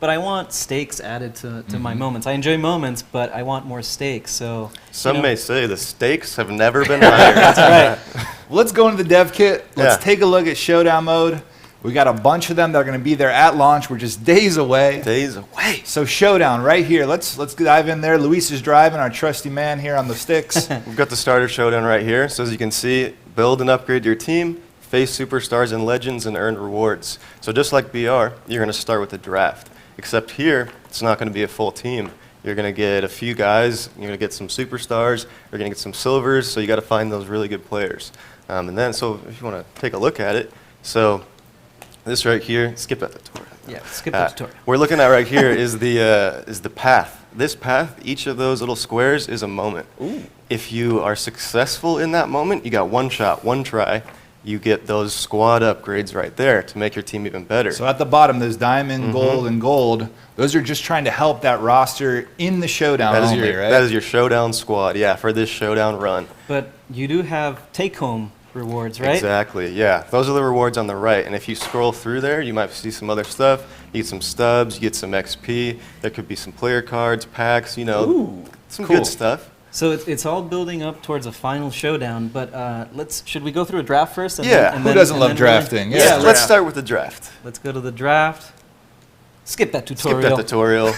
but I want stakes added to my moments. I enjoy moments, but I want more stakes. So some may say the stakes have never been higher. That's right. Well, let's go into the dev kit. Let's take a look at Showdown mode. We got a bunch of them that are going to be there at launch. We're just days away. Days away. So Showdown right here. Let's dive in there. Luis is driving, our trusty man here on the sticks. We've got the starter Showdown right here. So as you can see, build and upgrade your team, face superstars and legends, and earn rewards. So just like BR, you're going to start with a draft. Except here, it's not going to be a full team. You're going to get a few guys. You're going to get some superstars. You're going to get some silvers. So you got to find those really good players. And then, so if you want to take a look at it, so this right here, skip that tutorial. Yeah, skip that tutorial. We're looking at right here is the path. This path, each of those little squares is a moment. Ooh. If you are successful in that moment, you got one shot, one try. You get those squad upgrades right there to make your team even better. So at the bottom, there's diamond, gold, and gold. Those are just trying to help that roster in the Showdown that is only, your, right? That is your Showdown squad, yeah, for this Showdown run. But you do have take-home rewards, right? Exactly, yeah. Those are the rewards on the right. And if you scroll through there, you might see some other stuff. You get some stubs, you get some XP. There could be some player cards, packs, you know, Ooh, some cool good stuff. So it's all building up towards a final showdown, but should we go through a draft first? Yeah. Who doesn't love drafting? Yeah, let's draft. start with the draft. Let's go to the draft. Skip that Skip tutorial. that tutorial.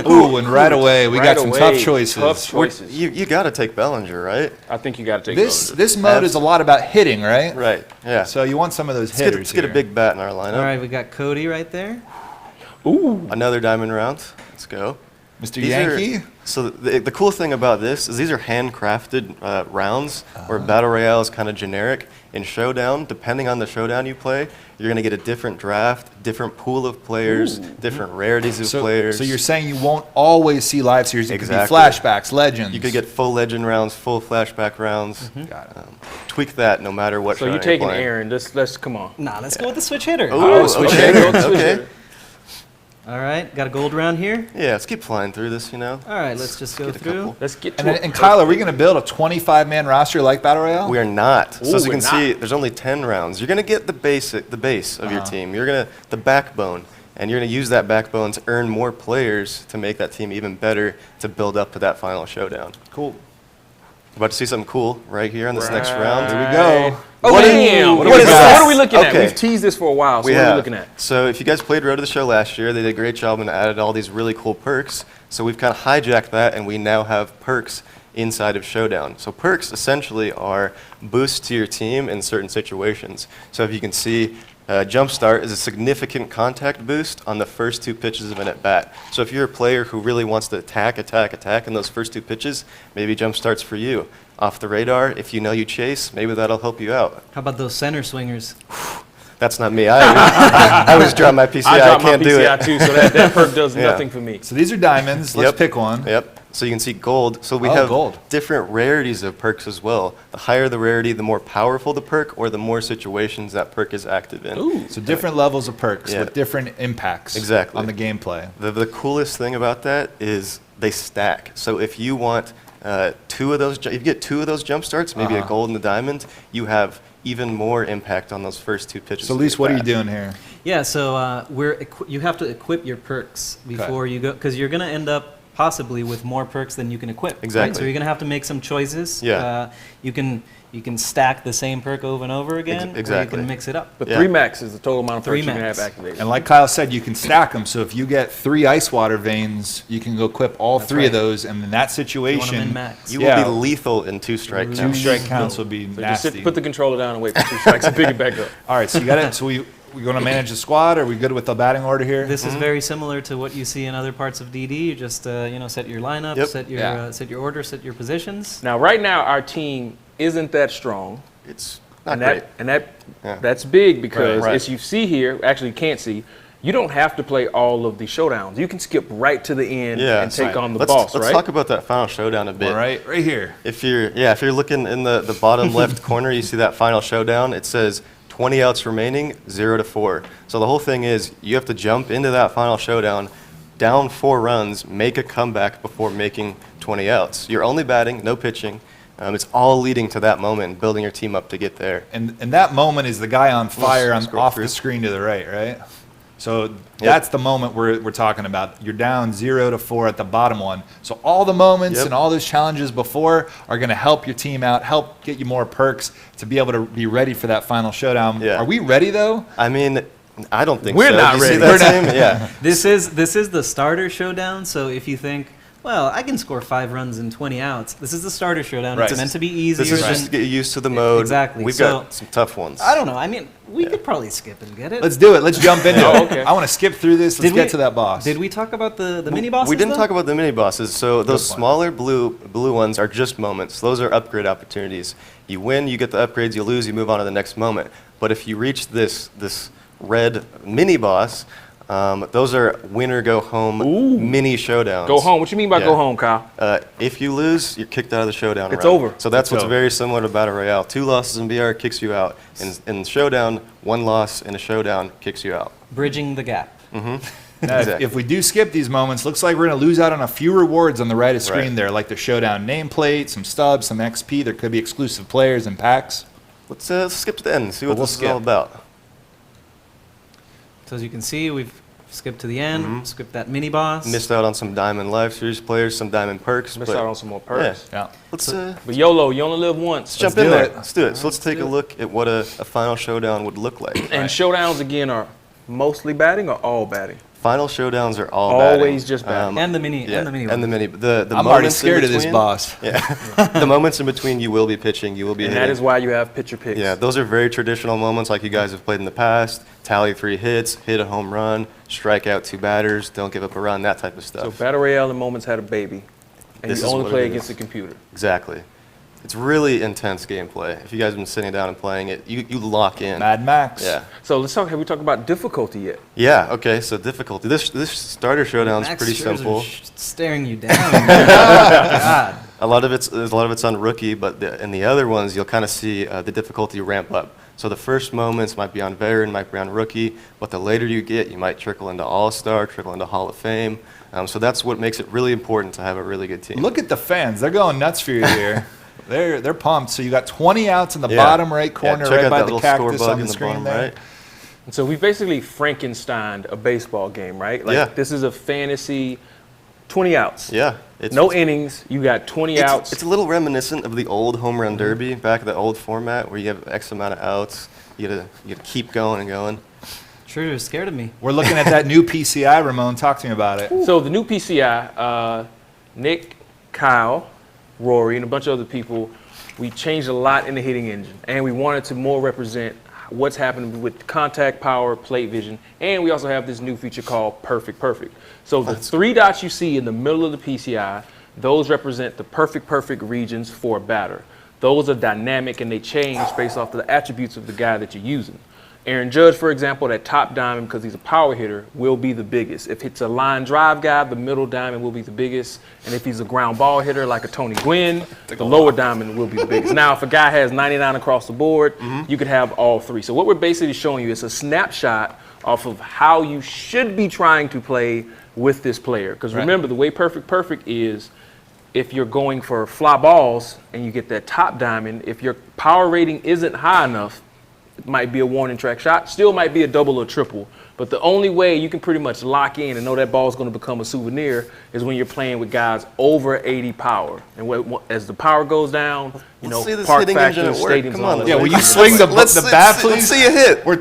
Ooh, and right away, we Right got some away, tough choices. tough choices. You got to take Bellinger, right? I think you got to take This mode is a lot about hitting, right? Right, yeah. So you want some of those Let's hitters let's get a here. big bat in our lineup. All right, we got Cody right there. Ooh. Another diamond round. Let's go. Mr. These Yankee? So the cool thing about this is these are handcrafted rounds where Battle Royale is kind of generic. In Showdown, depending on the Showdown you play, you're going to get a different draft, different pool of players, different rarities of players. So you're saying you won't always see live series. It Exactly. could be flashbacks, legends. You could get full legend rounds, full flashback rounds. Got it. Tweak that no matter what So Showdown you're taking playing. Aaron. Let's come on. Nah, let's go with the switch hitter. Oh, switch okay. hitter. Okay. All right, got a gold round here. Yeah, let's keep flying through this, you know. All right, let's just go get a through. couple. Let's get to And, it. and Kyle, are we going to build a 25-man roster like Battle Royale? We are not. So as you we're can not. see, there's only 10 rounds. You're going to get the base of your team. You're going to the backbone, and you're going to use that backbone to earn more players to make that team even better to build up to that final showdown. Cool. About to see something cool right here on this next round. Here we go. Oh, What is- damn. what What is is that? What are we looking at? Okay. We've teased this for a while, so We what are have. we looking at? So if you guys played Road to the Show last year, they did a great job and added all these really cool perks. So we've kind of hijacked that, and we now have perks inside of Showdown. So perks essentially are boosts to your team in certain situations. So if you can see, Jumpstart is a significant contact boost on the first 2 pitches of an at-bat. So if you're a player who really wants to attack in those first 2 pitches, maybe Jumpstart's for you. Off the radar, if you know you chase, maybe that'll help you out. How about those center swingers? That's not me. I always drop my PCI. I dropped my can't do PCI it. too, so that perk does Yeah. nothing for me. So these are diamonds. Let's Yep. pick one. Yep. So you can see gold. So we Oh, have gold. different rarities of perks as well. The higher the rarity, the more powerful the perk, or the more situations that perk is active in. Ooh. So different levels of perks Yeah. with different impacts Exactly. on the gameplay. The coolest thing about that is they stack. So if you want 2 of those, if you get 2 of those jump starts, maybe a gold and a diamond, you have even more impact on those first 2 pitches. So of Lise, your what are you bat. doing here? Yeah, so you have to equip your perks before you go, because you're going to end up possibly with more perks than you can equip. right? Exactly. So you're going to have to make some choices. Yeah. You can stack the same perk over and over again, or exactly. you can mix it up. But Yeah. 3 max is the total amount of perks 3 you can max. have activated. And like Kyle said, you can stack them. So if you get 3 ice water veins, you can go equip all 3 of right. those. And in that You want them situation, in max. You Yeah. will be lethal in 2 strike 2 counts. strike counts will be So just nasty. put the controller down and wait for 2 strikes and pick it back up. All right, so you got it. So we going to manage the squad? Are we good with the batting order here? This is very similar to what you see in other parts of DD. You just set your lineup, Yep. set your order, set your positions. Now, right now, our team isn't that strong. It's not great. Yeah. That's big because Right. as you see here, actually you can't see, you don't have to play all of the showdowns. You can skip right to the end Yeah, and take on the let's, boss, let's right? talk about that final showdown a bit. All right, right here. If you're looking in the bottom left corner, you see that final showdown. It says 20 outs remaining, 0 to 4. So the whole thing is you have to jump into that final showdown, down 4 runs, make a comeback before making 20 outs. You're only batting, no pitching. It's all leading to that moment and building your team up to get there. And that moment is the guy on fire Let's scroll off through. the screen to the right, right? So that's the moment we're talking about. You're down 0-4 at the bottom one. So all the moments and all those challenges before are going to help your team out, help get you more perks to be able to be ready for that final showdown. Yeah. Are we ready though? I mean, I don't think We're so. not Do you see ready. that team? Yeah. This is the starter showdown. So if you think, well, I can score 5 runs and 20 outs, this is the starter showdown. Right. It's meant to be easier. This is than, just to get used to the mode. Exactly. We've So- got some tough ones. I don't know. I mean, we could probably skip and get it. Let's do it. Let's jump into Oh, it. okay. I want to skip through this. Let's get to that boss. Did we talk about the mini bosses? We didn't though? talk about the mini bosses. So those point. smaller blue ones are just moments. Those are upgrade opportunities. You win, you get the upgrades. You lose, you move on to the next moment. But if you reach this red mini boss, those are winner go home mini showdowns. Go home. What you mean by Yeah. go home, Kyle? If you lose, you're kicked out of the showdown. It's round. over. So that's what's over. very similar to Battle Royale. 2 losses in BR kicks you out. In Showdown, 1 loss in a showdown kicks you out. Bridging the gap. Now, Exactly. if we do skip these moments, looks like we're going to lose out on a few rewards on the right of screen Right. there, like the Showdown nameplate, some stubs, some XP. There could be exclusive players and packs. Let's skip to the end and see what We'll this is all skip. about. So as you can see, we've skipped to the end, skipped that mini boss. Missed out on some Diamond Live Series players, some Diamond perks. Missed but out on some more perks. Yeah. Yeah. Let's But YOLO, you only live once. jump do in there. it. Let's do it. So let's take a look at what a final showdown would look like. And showdowns again are mostly batting or all batting? Final showdowns are all Always batting. just batting. And the mini Yeah, and the mini and the one. mini. The I'm already moments in scared of this between- boss. Yeah, the moments in between, you will be pitching, you will be And hitting. that is why you have pitcher picks. Yeah, those are very traditional moments like you guys have played in the past. Tally 3 hits, hit a home run, strike out 2 batters, don't give up a run, that type of stuff. So Battle Royale and Moments had a baby. And This you is only what play it against is. the computer. Exactly. It's really intense gameplay. If you guys have been sitting down and playing it, you lock in. Mad Max. Yeah. So let's talk. Have we talked about difficulty yet? Yeah, okay, so difficulty. This starter showdown is Max pretty Scherzer simple. staring you down. God. A lot of it's on rookie, but in the other ones you'll kind of see the difficulty ramp up. So the first moments might be on veteran, might be on rookie, but the later you get, you might trickle into All-Star, trickle into Hall of Fame. So that's what makes it really important to have a really good team. Look at the fans. They're going nuts for you here. They're pumped. So you got 20 outs in the Yeah. bottom right Yeah, corner, check right out by that the little score cactus bug on in the the screen bottom there. right. And so we basically Frankensteined a baseball game, right? Like Yeah. this is a fantasy 20 outs. Yeah. No innings. You got 20 outs. It's a little reminiscent of the old home run derby back in the old format where you have X amount of outs. You gotta keep going and going. True, you're scared of me. We're looking at that new PCI, Ramon. Talk to me about it. So the new PCI, Nick, Kyle, Rory, and a bunch of other people, we changed a lot in the hitting engine, and we wanted to more represent what's happening with contact power, plate vision, and we also have this new feature called Perfect Perfect. So the 3 dots you see in the middle of the PCI, those represent the perfect regions for a batter. Those are dynamic and they change based off the attributes of the guy that you're using. Aaron Judge, for example, that top diamond, because he's a power hitter, will be the biggest. If it's a line drive guy, the middle diamond will be the biggest. And if he's a ground ball hitter like a Tony Gwynn, the lower diamond will be the biggest. Now, if a guy has 99 across the board, you could have all 3. So what we're basically showing you is a snapshot off of how you should be trying to play with this player. Because remember, the way Perfect is, if you're going for fly balls and you get that top diamond, if your power rating isn't high enough, it might be a warning track shot, still might be a double or triple. But the only way you can pretty much lock in and know that ball is going to become a souvenir is when you're playing with guys over 80 power. And as the power goes down, you Let's see know, this park hitting engine factors, at work. stadiums, Come and all on, that. Yeah, stuff. will you swing the bat, please? Let's see a hit. We're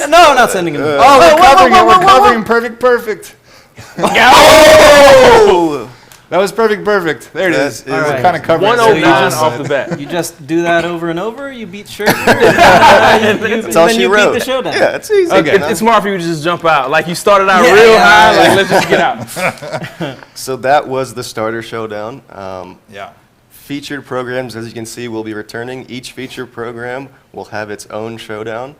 No, I'm not sending him. we're covering perfect. Oh! That was perfect. There it That is. is We're right. kind of covering. 1-0 So vision you just- off the bat. You just do that over and over. You beat Scherzer. and That's all then she you wrote. beat the showdown. Yeah, it's easy. Okay. you know? It's smart for you to just jump out. Like you started out Yeah, real yeah, high, yeah. like let's just get out. So that was the starter showdown. Yeah. Featured programs, as you can see, will be returning. Each featured program will have its own showdown.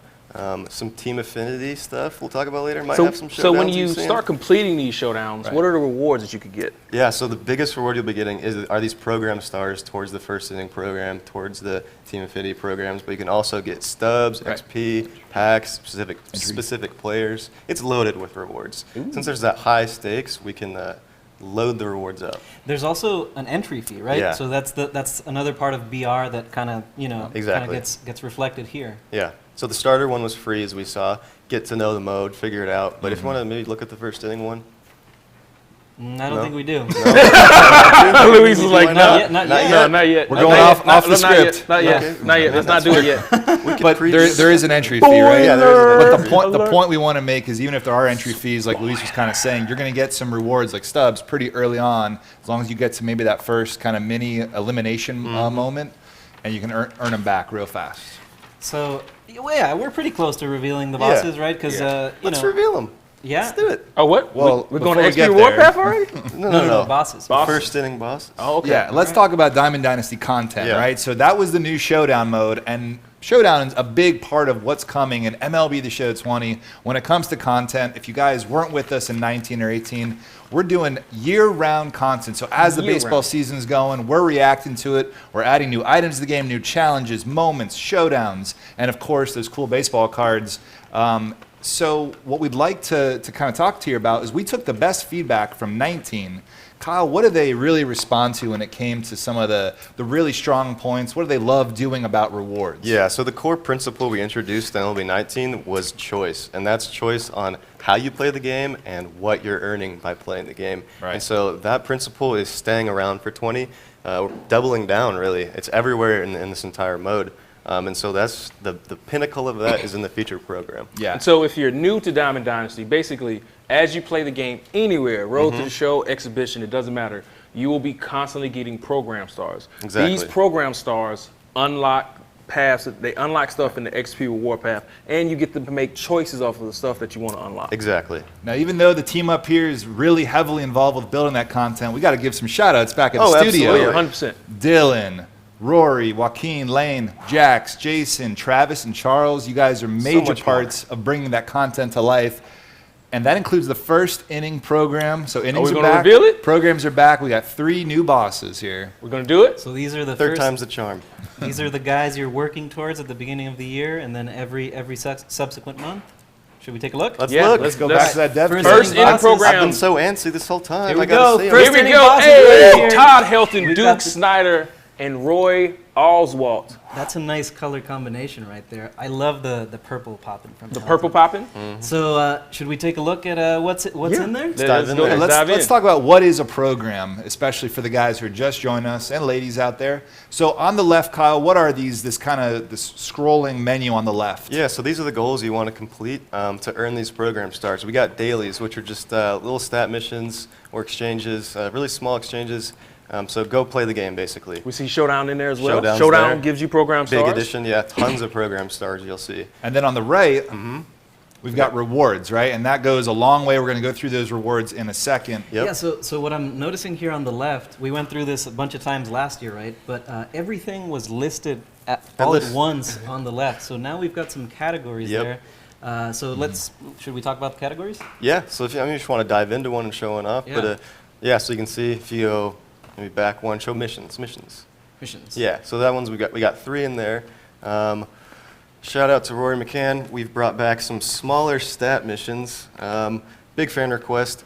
Some team affinity stuff we'll talk about later. Might have some showdowns. So when you you've seen. start completing these showdowns, what are the rewards that you could get? Yeah, so the biggest reward you'll be getting are these program stars towards the first inning program, towards the team affinity programs, but you can also get stubs, Right. XP, packs, specific players. It's loaded with rewards. Since there's that high stakes, we can load the rewards up. There's also an entry fee, right? Yeah. So that's another part of BR that kind of Exactly. gets reflected here. Yeah. So the starter one was free, as we saw. Get to know the mode, figure it out. But if you want to maybe look at the first inning one. I don't think we do. Luis is like, Why no, not? yet, not Not yet. no, not yet. We're Not going yet. off the Not yet. script. Not yet. Okay. Not yet. Let's not do it yet. We could But preach- there is an entry fee, right? Yeah, there is an But entry the fee. point we want to make is even if there are entry fees, like Luis was kind of saying, you're going to get some rewards like stubs pretty early on, as long as you get to maybe that first kind of mini elimination moment, and you can earn them back real fast. So yeah, we're pretty close to revealing the Yeah. bosses, right? Because Let's reveal them. yeah, Let's do it. Oh, what? Well, we're going to before we XP get reward there- path already? No. bosses. Boss. First inning boss. Oh, okay. Yeah, let's talk about Diamond Dynasty content, Yeah. right? So that was the new Showdown mode, and Showdown is a big part of what's coming in MLB The Show 20. When it comes to content, if you guys weren't with us in 19 or 18, we're doing year-round content. So as the baseball Year-round. season's going, we're reacting to it. We're adding new items to the game, new challenges, moments, showdowns, and of course, those cool baseball cards. So what we'd like to kind of talk to you about is we took the best feedback from 19. Kyle, what did they really respond to when it came to some of the really strong points? What do they love doing about rewards? Yeah, so the core principle we introduced in MLB 19 was choice, and that's choice on how you play the game and what you're earning by playing the game. Right. And so that principle is staying around for 20, we're doubling down really. It's everywhere in this entire mode. And so that's the pinnacle of that is in the feature program. Yeah. And so if you're new to Diamond Dynasty, basically, as you play the game anywhere, Road to the Show, Exhibition, it doesn't matter, you will be constantly getting program stars. Exactly. These program stars unlock paths, they unlock stuff in the XP reward path, and you get to make choices off of the stuff that you want to unlock. Exactly. Now, even though the team up here is really heavily involved with building that content, we got to give some shout-outs back at the studio. absolutely. Yeah, 100%. Dylan, Rory, Joaquin, Lane, Jax, Jason, Travis, and Charles. You guys are major much parts of bringing that content to life. And that includes the first inning program. So innings we are gonna back. reveal it? Programs are back. We got 3 new bosses here. We're going to do it? So these are the Third first. time's the charm. These are the guys you're working towards at the beginning of the year, and then every subsequent month. Should we take a look? Let's Yeah, look. Let's go back to that dev First kit. First inning inning bosses. I've program. been so antsy this whole time. Here we I gotta go. see 'em. First Here we inning go. bosses Hey, right here. Todd Helton, We've Duke got the- Snyder, and Roy Oswalt. That's a nice color combination right there. I love the purple popping from The purple popping? So should we take a look at what's in there? dive Let's in go. there. Let's dive Let's in. talk about what is a program, especially for the guys who are just joining us and ladies out there. So on the left, Kyle, what are these? This scrolling menu on the left. Yeah, so these are the goals you want to complete to earn these program stars. We got dailies, which are just little stat missions or exchanges, really small exchanges. So go play the game, basically. We see Showdown in there as well. Showdown's Showdown there. gives you program Big stars. addition, yeah, tons of program stars you'll see. And then on the right, we've got rewards, right? And that goes a long way. We're going to go through those rewards in a second. Yep. Yeah, so what I'm noticing here on the left, we went through this a bunch of times last year, right? But everything was listed all at once on the left. So now we've got some categories Yep. there. So should we talk about the categories? Yeah, so if you just want to dive into one and show one off. Yeah. But yeah, so you can see if you go maybe back one, show missions. Missions. Yeah, so that one's we got 3 in there. Shout out to Rory McCann. We've brought back some smaller stat missions. Big fan request.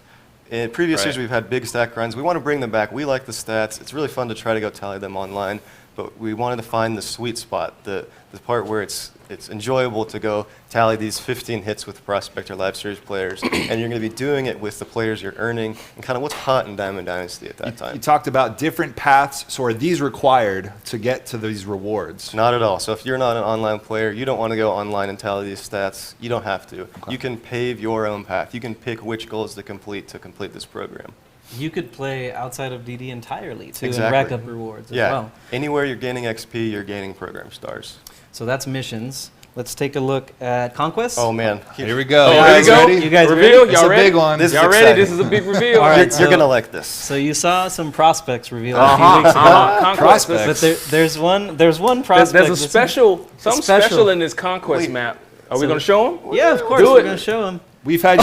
In previous years, Right. we've had big stat grinds. We want to bring them back. We like the stats. It's really fun to try to go tally them online, but we wanted to find the sweet spot, the part where it's enjoyable to go tally these 15 hits with prospect or live series players, and you're going to be doing it with the players you're earning and kind of what's hot in Diamond Dynasty at that time. You talked about different paths. So are these required to get to these rewards? Not at all. So if you're not an online player, you don't want to go online and tally these stats, you don't have to. Okay. You can pave your own path. You can pick which goals to complete this program. You could play outside of DD entirely too and Exactly. rack up rewards as Yeah. well. Anywhere you're gaining XP, you're gaining program stars. So that's missions. Let's take a look at conquest. Oh man. Here we go. Oh, You here we guys go. ready? You guys Reveal? ready? It's Y'all a ready? big one. This is Y'all ready? exciting. This is a big reveal. All right, You're so- going to like this. So you saw some prospects revealed a few weeks ago. Conquest. Prospects. But there's one prospect. There's a that's- special, something special. special. in this conquest Wait. map. Are we So- going to show them? Yeah, of course. Do We're it. going to show him. We've had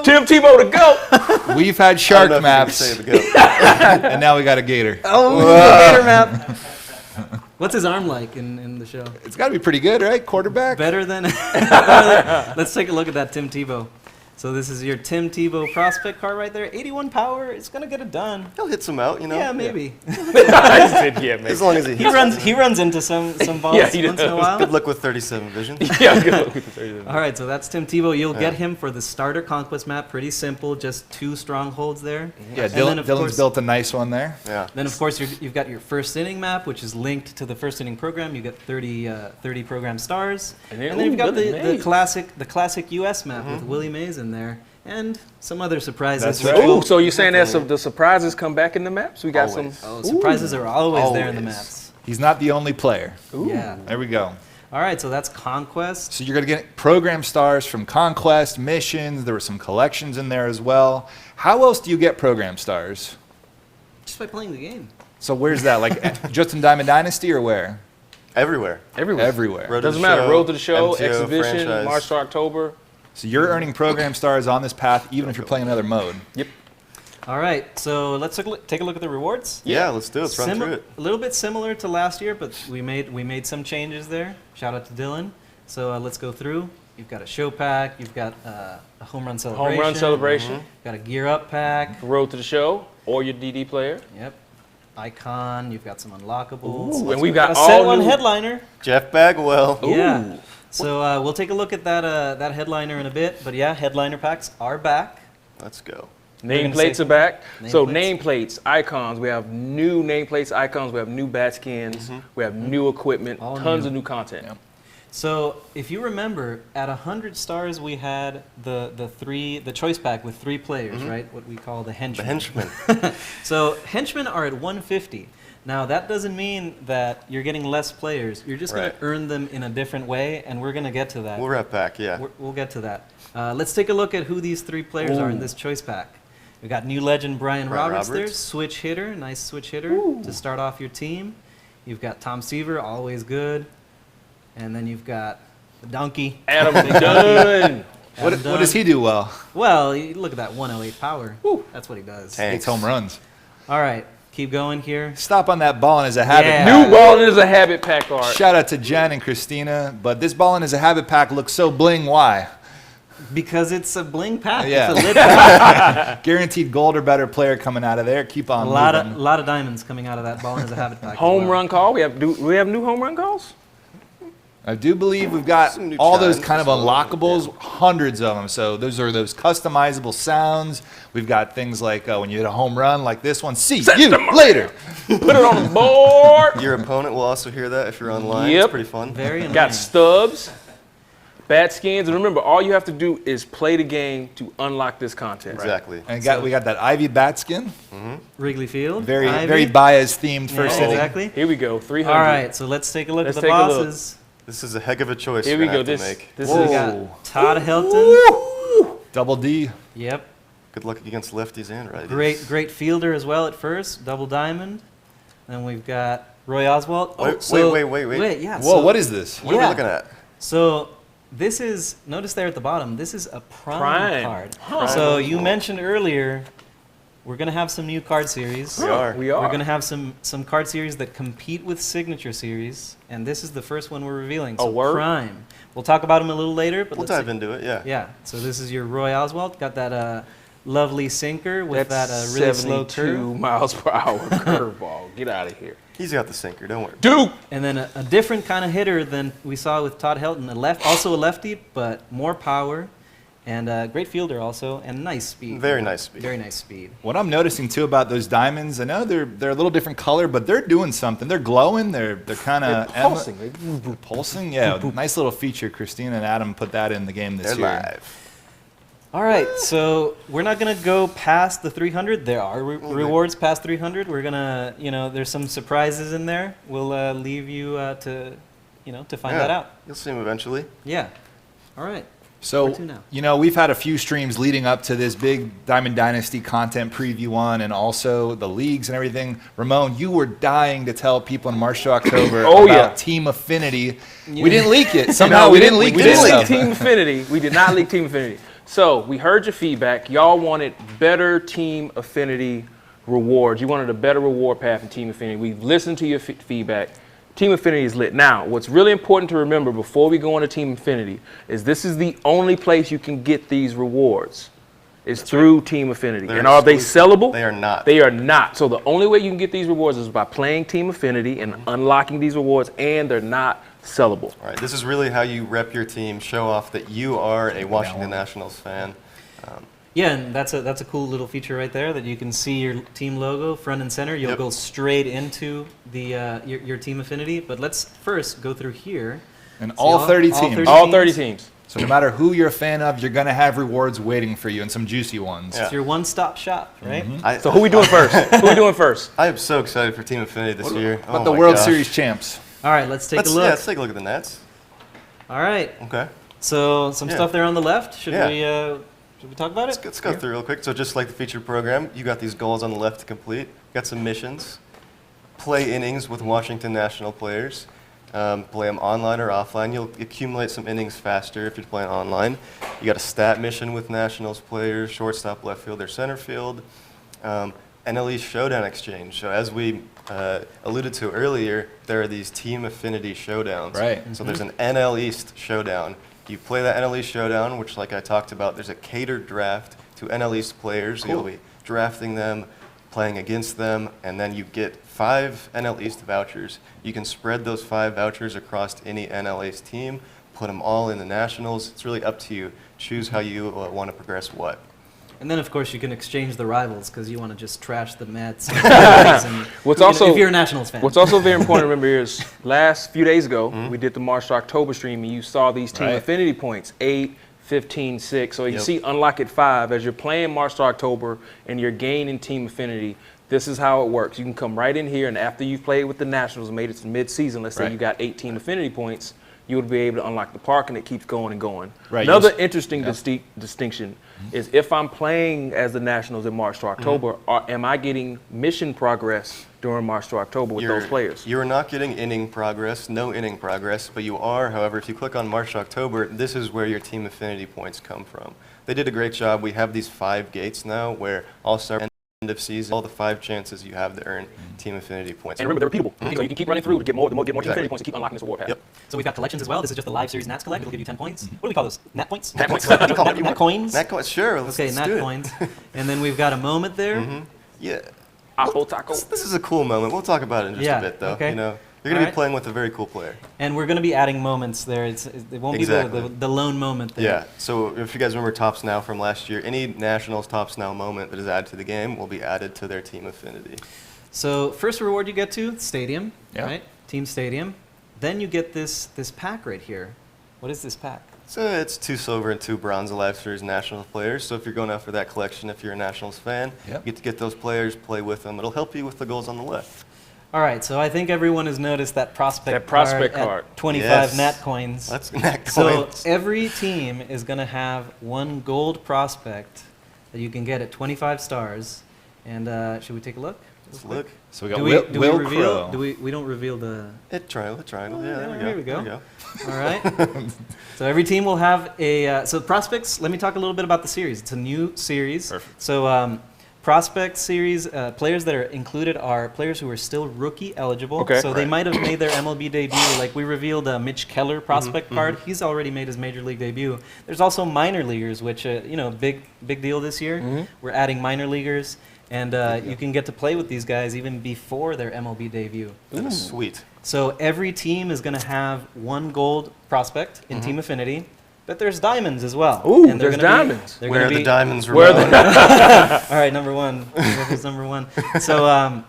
Tim Tebow to go. we've had I don't shark know if you can maps, say the goat. and now we got a gator. Oh, gator map. What's his arm like in the show? It's got to be pretty good, right? Quarterback. Better than. Let's take a look at that Tim Tebow. So this is your Tim Tebow prospect card right there. 81 power. It's gonna get it done. He'll hit some out, you know. Yeah, maybe. I said, yeah, maybe. As long as he hits. He runs into some balls Yeah, he once in a does. while. Good luck with 37 vision. Yeah, good luck with the 37. All right, so that's Tim Tebow. You'll get him for the starter conquest map. Pretty simple, just 2 strongholds there. Yeah, And then, of Dylan's course- built a nice one there. Yeah. Then of course you've got your first inning map, which is linked to the first inning program. You get 30 program stars, And and then- then you've ooh, got Willie the Mays. classic US map with Willie Mays in there, and some other surprises. That's which right. will- Ooh, so you're saying that the surprises come back in the maps? We got Always. some. Oh, surprises are always there in the Always. maps. He's not the only player. Yeah. There we go. All right, so that's conquest. So you're going to get program stars from Conquest, missions. There were some collections in there as well. How else do you get program stars? Just by playing the game. So where's that? Like just in Diamond Dynasty or where? Everywhere. Everywhere. Everywhere. Road to Doesn't the matter. show, Road to the show, MTO, exhibition, franchise. March to October. So you're earning program stars on this path even if you're playing another mode. Yep. All right, so let's take a look at the rewards. Yeah, let's do it. Let's run through it. A little bit similar to last year, but we made some changes there. Shout out to Dylan. So let's go through. You've got a show pack. You've got a home run celebration. Home run celebration. Got a gear up pack. Road to the show, or your DD player. Yep. Icon. You've got some unlockables. Ooh, and we've got a set all one new. headliner. Jeff Bagwell. Yeah. So we'll take a look at that headliner in a bit. But yeah, headliner packs are back. Let's go. We're gonna say Nameplates are back. So nameplates. nameplates, icons. We have new nameplates, icons. We have new bat skins. We have new equipment. All Tons new. of new content. Yep. So if you remember, at 100 stars we had the choice pack with 3 players, right? What we call the The henchmen. henchman. So henchmen are at 150. Now that doesn't mean that you're getting less players. You're just going Right. to earn them in a different way, and we're going to get to that. We'll wrap back, yeah. We'll get to that. Let's take a look at who these 3 players are in this choice pack. We got new legend Brian Roberts there, switch hitter, nice switch hitter to start off your team. You've got Tom Seaver, always good, and then you've got the donkey. Adam Dunn. What does he do well? Well, look at that 108 power. That's what he does. Tank. Takes home runs. All right, keep going here. Stop on that ballin' is a habit. Yeah. pack. New ball is a habit pack card. Shout out to Jen and Christina. But this ballin' is a habit pack looks so bling. Why? Because it's a bling pack. Yeah. It's a lit pack. Guaranteed gold or better player coming out of there. Keep on A lot moving. of diamonds coming out of that ball as a habit pack. as Home well. run call. Do we have new home run calls? I do believe we've got Some new all those chimes kind of as well, unlockables, hundreds of them. So those are those customizable sounds. We've got things like when you hit a home run like this one. See you later. Put it on the board. Your opponent will also hear that if you're online. Yep. It's pretty fun. Very annoying. Got stubs, bat skins, and remember, all you have to do is play the game to unlock this content. Exactly. And we got that Ivy bat skin. Wrigley Field. Very Ivy. very Baez themed Yeah, first inning. exactly. Here we go. 300. All right, so let's take a look Let's at the take a look. bosses. This is a heck of a choice Here you're we gonna go. have to This make. this Whoa. We is got Todd Helton. Double D. Yep. Good luck against lefties and righties. Great fielder as well at first. Double diamond. Then we've got Roy Oswalt. Wait. Yeah. Whoa, so- what is this? What are Yeah. we looking at? So this is, notice there at the bottom, this is a prime card. Huh. So you mentioned earlier, we're going to have some new card series. We are. We are. We're going to have some card series that compete with signature series, and this is the first one we're revealing. So word? Prime. We'll talk about them a little later, but We'll let's dive into it, yeah. Yeah. So this is your Roy Oswalt. Got that lovely sinker with that's that really slow 72 curve, miles per hour curveball. Get out of here. He's got the sinker, don't worry. Duke. and then a different kind of hitter than we saw with Todd Helton. Also a lefty, but more power, and a great fielder also, and nice speed. Very nice speed. Very nice speed. What I'm noticing too about those diamonds, I know they're a little different color, but they're doing something. They're glowing. They're kind They're of pulsing. Pulsing, yeah. Nice little feature. Christina and Adam put that in the game this They're year. live. All right, so we're not gonna go past the 300. There are rewards past 300. We're gonna, there's some surprises in there. We'll leave you to find that out. You'll see him eventually. Yeah. All right. So, Where to now? we've had a few streams leading up to this big Diamond Dynasty content preview one, and also the leagues and everything. Ramon, you were dying to tell people in March to October Oh, about yeah. Team Affinity. Yeah. We didn't leak it. Somehow we didn't leak We this didn't leak stuff. Team Affinity. We did not leak Team Affinity. So we heard your feedback. Y'all wanted better Team Affinity rewards. You wanted a better reward path in Team Affinity. We've listened to your feedback. Team Affinity is lit. Now, what's really important to remember before we go on to Team Affinity is this is the only place you can get these rewards. It's through Team Affinity. They're and are they exclusive. sellable? They are not. They are not. So the only way you can get these rewards is by playing Team Affinity and unlocking these rewards, and they're not sellable. All right, this is really how you rep your team, show off that you are a Washington Nationals fan. Yeah, and that's a cool little feature right there that you can see your team logo front and center. You'll Yep. go straight into the your team affinity. But let's first go through here. And See all 30 teams. All 30 teams. So no matter who you're a fan of, you're going to have rewards waiting for you and some juicy ones. Yeah. It's your one-stop shop, right? So who we doing first? Who we doing first? I am so excited for Team Affinity this year. But Oh the my World gosh. Series champs. All right, let's take a Yeah, look. let's take a look at the Nets. All right, Okay. so some Yeah. stuff there on the left. Should Yeah. we talk about it? Let's go through real quick. So just like the featured program, you got these goals on the left to complete. Got some missions. Play innings with Washington National players. Play them online or offline. You'll accumulate some innings faster if you're playing online. You got a stat mission with Nationals players, shortstop, left field, or center field. NL East Showdown exchange. So as we alluded to earlier, there are these team affinity showdowns. Right. So there's an NL East Showdown. You play that NL East Showdown, which, like I talked about, there's a catered draft to NL East players. So you'll be drafting them, playing against them, and then you get 5 NL East vouchers. You can spread those 5 vouchers across any NL East team, put them all in the Nationals. It's really up to you. Choose how you want to progress what. And then, of course, you can exchange the rivals because you want to just trash the Mets. And and, What's you know, also- if you're a Nationals fan. What's also very important to remember here is last few days ago, we did the March to October stream, and you saw these team Right. affinity points, 8, 15, 6. So you Yep. see unlock at 5. As you're playing March to October and you're gaining team affinity, this is how it works. You can come right in here, and after you've played with the Nationals and made it to mid-season, let's say Right. you got 8 team affinity points, you would be able to unlock the park, and it keeps going and going. Right, Another you'll interesting distinction is if I'm playing as the Nationals in March to October, am I getting mission progress during March to October with those players? You're not getting inning progress, no inning progress, but you are, however, if you click on March to October, this is where your team affinity points come from. They did a great job. We have these 5 gates now where All-Star end of season, all the 5 chances you have to earn team affinity points. And remember, they're repeatable. So you can keep running through to get more team affinity points to keep unlocking this reward path. Yep. So we've got collections as well. This is just the live series Nats collect. It'll give you 10 points. What do we call those? Nat points? Nat points. What do you call them? Nat coins? Nat coins, sure. Let's Okay, do Nat it. coins. And then we've got a moment there. Yeah. Apple taco. This is a cool moment. We'll talk about it in just Yeah, a bit, though. okay. You know, you're going to Alright. be playing with a very cool player. And we're going to be adding moments there. It won't Exactly. be the lone moment there. Yeah. So if you guys remember Tops Now from last year, any Nationals Tops Now moment that is added to the game will be added to their team affinity. So first reward you get to, stadium, Yeah. right? Team stadium. Then you get this pack right here. What is this pack? So it's 2 silver and 2 bronze Live Series Nationals players. So if you're going out for that collection, if you're a Nationals fan, Yep. you get to get those players, play with them. It'll help you with the goals on the left. All right, so I think everyone has noticed that prospect, That prospect card card. at 25 Yes. Nat coins. That's Nat So coins. every team is going to have 1 gold prospect that you can get at 25 stars. And should we take a look? Let's look. So we got Do we Will reveal? Crow. We don't reveal the. Hit triangle. Oh, Yeah, there we go. there we go. There we go. All right. So every team will have a. So prospects. Let me talk a little bit about the series. It's a new series. Perfect. So prospect series players that are included are players who are still rookie eligible. Okay. So they Right. might have made their MLB debut. Like we revealed Mitch Keller prospect card. He's already made his major league debut. There's also minor leaguers, which big deal this year. We're adding minor leaguers. And you can get to play with these guys even before their MLB debut. That is sweet. So every team is going to have 1 gold prospect in Team Affinity, but there's diamonds as well. Ooh, And they're there's gonna diamonds. they're Where gonna are the be- diamonds? Where are Ramon? All right, number 1. Who's number 1? So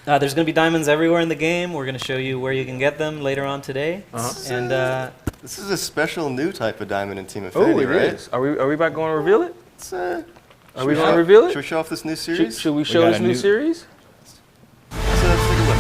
there's going to be diamonds everywhere in the game. We're going to show you where you can get them later on today. And This is a special new type of diamond in Team Oh, Affinity, it right? is. Are we about going to reveal it? It's, Are we going to reveal Should we it? show off this new series? Should we show got this a new new- series? Let's take a look.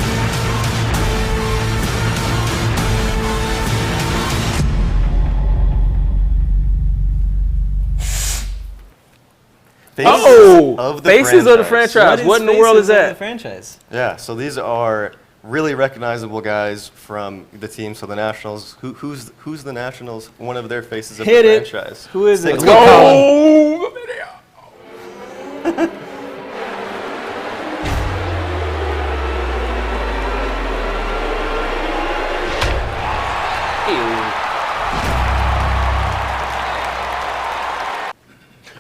Faces of the franchise. What in the world is Faces of that? The franchise. Yeah, so these are really recognizable guys from the team. So the Nationals, who's the Nationals? One of their faces of Hit the it. franchise. Who is it? Let's Go. Oh, the video.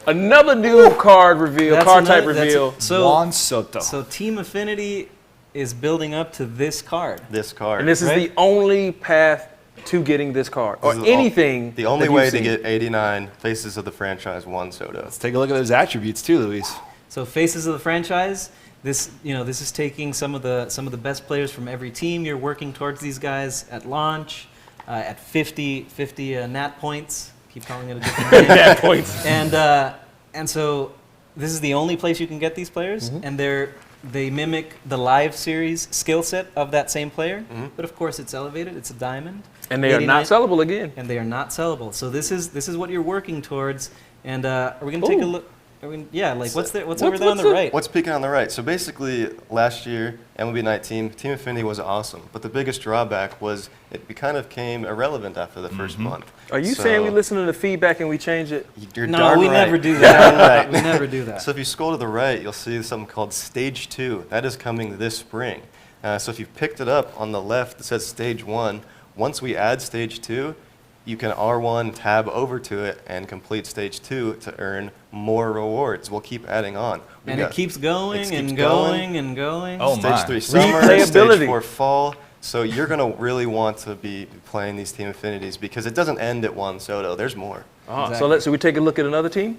Another new card reveal, card type reveal. Juan Soto. So Team Affinity is building up to this card. This card. And this is the only path to getting this card, or This is anything. The only that way you've to seen. get 89 Faces of the Franchise Juan Soto. Let's take a look at those attributes too, Luis. So Faces of the Franchise. This is taking some of the best players from every team. You're working towards these guys at launch, at 50 nat points. Keep calling it a different name. Nat points. And so this is the only place you can get these players, and they mimic the live series skill set of that same player, but of course it's elevated. It's a diamond, And they are not 89 sellable again. and they are not sellable. So this is what you're working towards. And are we gonna take a look? What's over there on the right? What's peeking on the right? So basically, last year, MLB Night Team Affinity was awesome, but the biggest drawback was it kind of became irrelevant after the first month. Are you So saying we listen to the feedback and we change it? You're No, darn we right. never do You're that. darn right. We never do that. So if you scroll to the right, you'll see something called Stage 2. That is coming this spring. So if you picked it up on the left, it says Stage 1. Once we add Stage 2, you can R1 tab over to it and complete Stage 2 to earn more rewards. We'll keep adding on. And it keeps going and going and going. Oh, Stage my. 3 summer, Replayability. Stage 4 fall. So you're going to really want to be playing these Team Affinities because it doesn't end at Juan Soto. There's more. Exactly. So we take a look at another team?